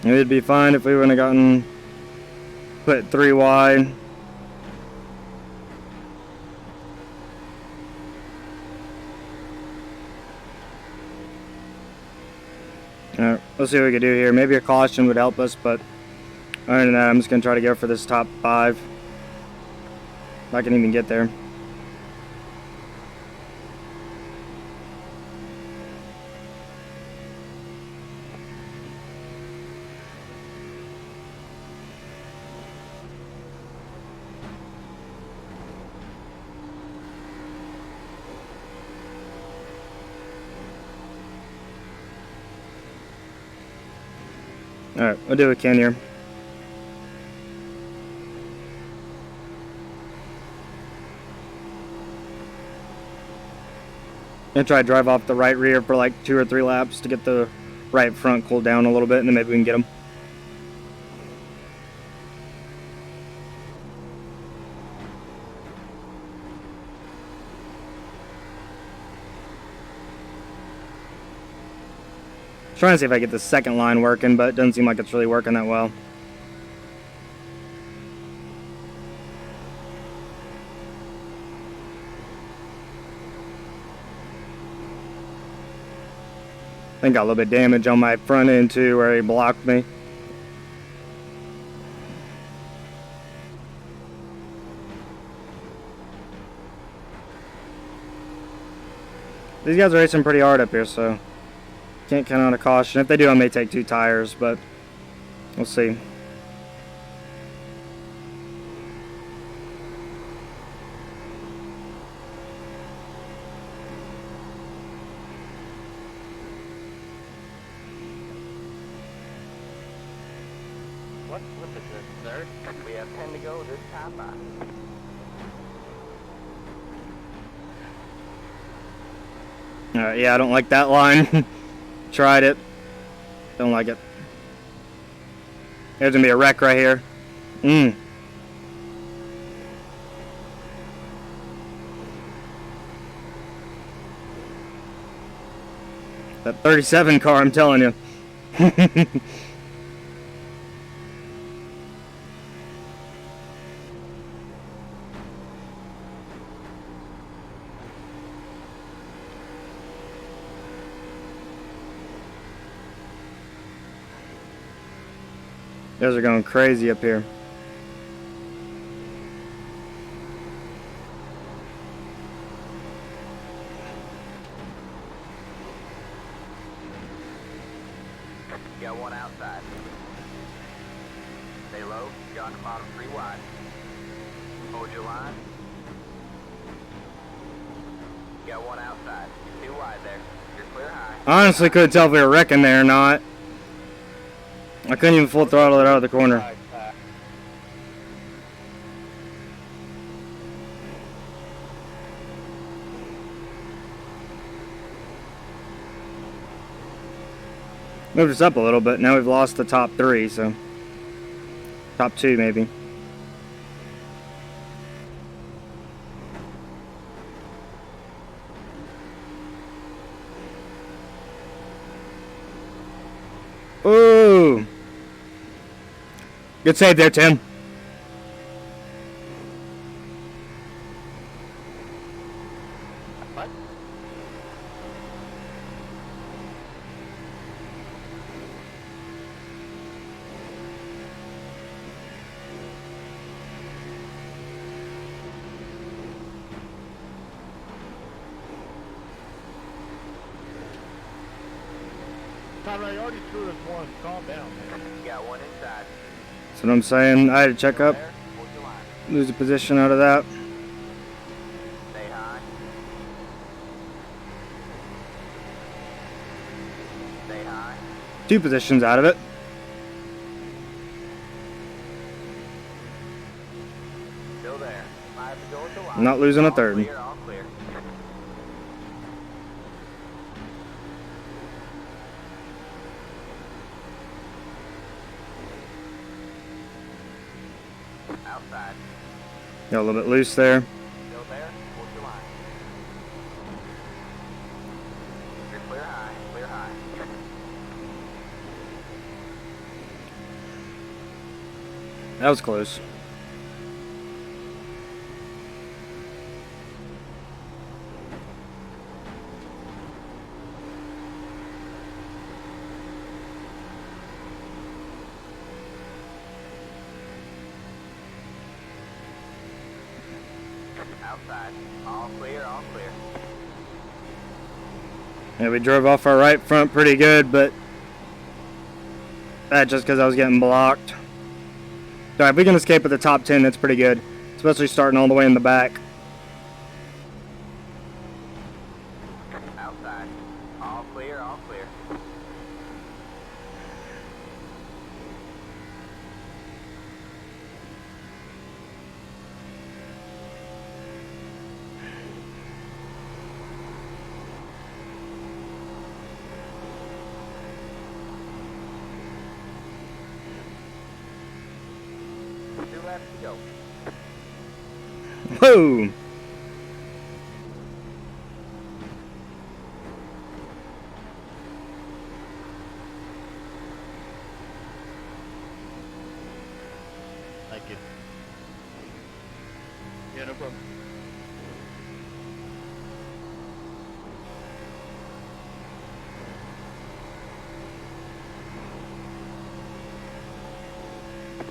It'd be fine if we wouldn't have gotten put 3 wide. Alright, let's see what we can do here. Maybe a caution would help us, but other than that, I'm just going to try to go for this top 5. If I can even get there. Alright, we'll do what we can here. Gonna try to drive off the right rear for like 2 or 3 laps to get the right front cooled down a little bit, and then maybe we can get them. Trying to see if I get the second line working, but it doesn't seem like it's really working that well. I think got a little bit of damage on my front end too, where he blocked me. These guys are racing pretty hard up here, so can't count on a caution. If they do, I may take 2 tires, but we'll see. What slip is this, sir? We have 10 to go this time by. Alright, yeah, I don't like that line. Tried it. Don't like it. There's gonna be a wreck right here. That 37 car, I'm telling you. Those are going crazy up here. Got one outside. Stay low. You're on the bottom 3 wide. Hold your line. Got one outside. 2 wide there. You're clear high. Honestly, couldn't tell if we were wrecking there or not. I couldn't even full throttle it out of the corner. Moved us up a little bit. Now we've lost the top 3, so top 2 maybe. Ooh. Good save there, Tim. What? Tyler, you already threw us one. Calm down, man. You got one inside. That's what I'm saying. I had to check Still up. there? Hold your line. Lose a position out of that. Stay high. Stay high. 2 positions out of it. Still there. Might have to go with the line. I'm not losing a All third. Clear, all clear. Outside. Got a little bit loose there. Still there? Hold your line. You're clear high. Clear high. That was close. Outside. All clear, all clear. Yeah, we drove off our right front pretty good, but that's just because I was getting blocked. Alright, if we can escape at the top 10, that's pretty good. Especially starting all the way in the back. Outside. All clear, all clear. Two laps to go. Whoa! Thank you. Yeah, no problem.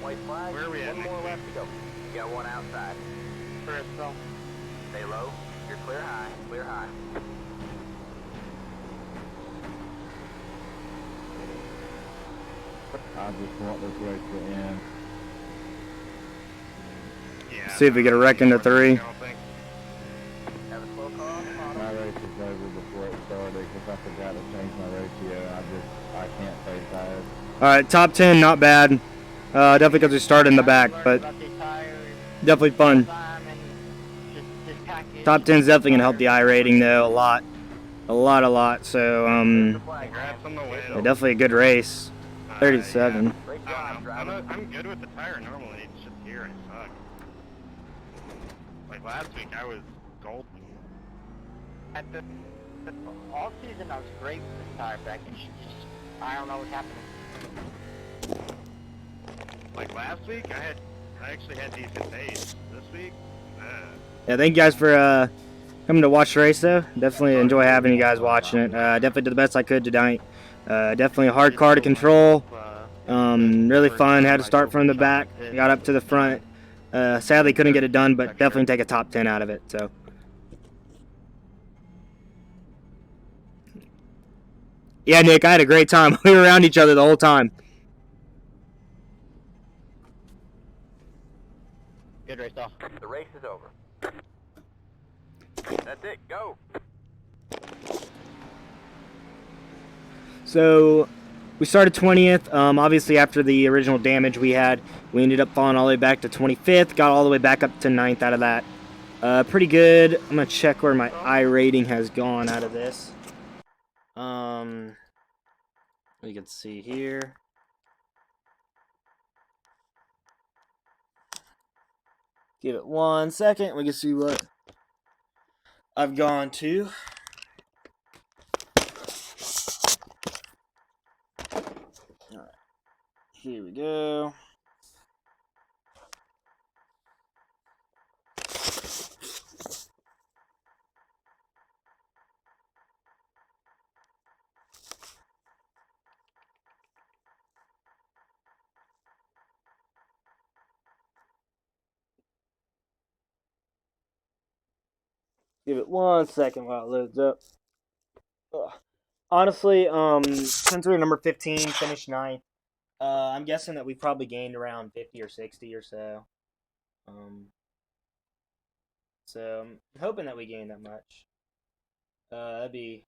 White flag. Where are we at One more next lap to go. You got one outside. First, though. Stay low. You're clear high. Clear high. I just want this race to end. Yeah. See if we get a wreck into 3. Have a slow car. My race is over before it started because I forgot to change my ratio. I can't stay tired. Alright, top 10, not bad. Definitely because we started in the back, but definitely fun. Top 10 is definitely going to help the I rating, though, a lot. A lot. So, Congrats on the win. yeah, definitely a good race. 37. Great I job, don't know. driver. I'm good with the tire normally. It's just here I suck. Like last week, I was golden. At the all season, I was great with this tire package. I don't know what's happening. Like last week, I actually had decent pace. This week, Yeah, thank you guys for coming to watch the race, though. Definitely enjoy having you guys watching it. Definitely did the best I could tonight. Definitely a hard car to control. Really fun. Had to start from the back. Got up to the front. Sadly, couldn't get it done, but definitely take a top 10 out of it. So. Yeah, Nick, I had a great time. We were around each other the whole time. Good race, off. The race is over. That's it. Go. So we started 20th. Obviously, after the original damage we had, we ended up falling all the way back to 25th. Got all the way back up to 9th out of that. Pretty good. I'm gonna check where my I rating has gone out of this. You can see here. Give it 1 second. We can see what I've gone to. Alright. Here we go. Give it 1 second while it loads up. Ugh. Honestly, since we were number 15, finished ninth, I'm guessing that we probably gained around 50 or 60 or so. So I'm hoping that we gained that much. That'd be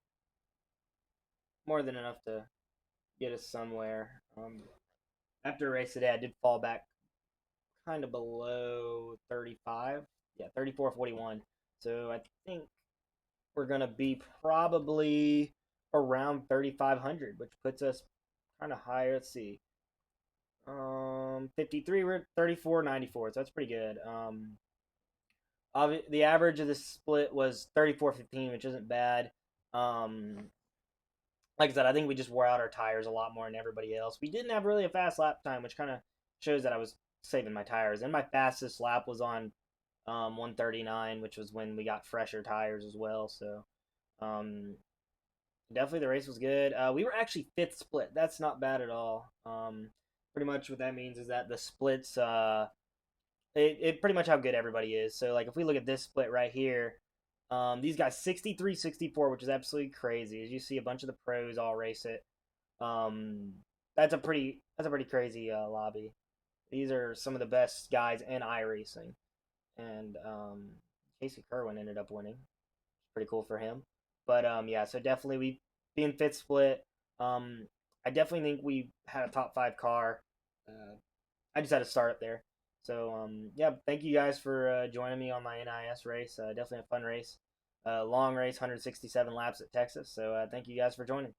more than enough to get us somewhere. After a race today, I did fall back kind of below 35. Yeah, 34:41. So I think we're gonna be probably around 3,500, which puts us kind of higher. Let's see. 53. We're at 34.94, so that's pretty good. The average of the split was 34:15, which isn't bad. Like I said, I think we just wore out our tires a lot more than everybody else. We didn't have really a fast lap time, which kind of shows that I was saving my tires. And my fastest lap was on 139, which was when we got fresher tires as well. So um, definitely the race was good. We were actually fifth split. That's not bad at all. Pretty much what that means is that the splits, it pretty much how good everybody is. So like if we look at this split right here, these guys 63, 64, which is absolutely crazy. As you see, a bunch of the pros all race it. Um, that's a pretty crazy lobby. These are some of the best guys in iRacing, and Casey Kerwin ended up winning. Pretty cool for him. But yeah, so definitely we being fifth split. I definitely think we had a top five car. I just had to start up there. So yeah, thank you guys for joining me on my NIS race. Definitely a fun race, long race, 167 laps at Texas. So thank you guys for joining.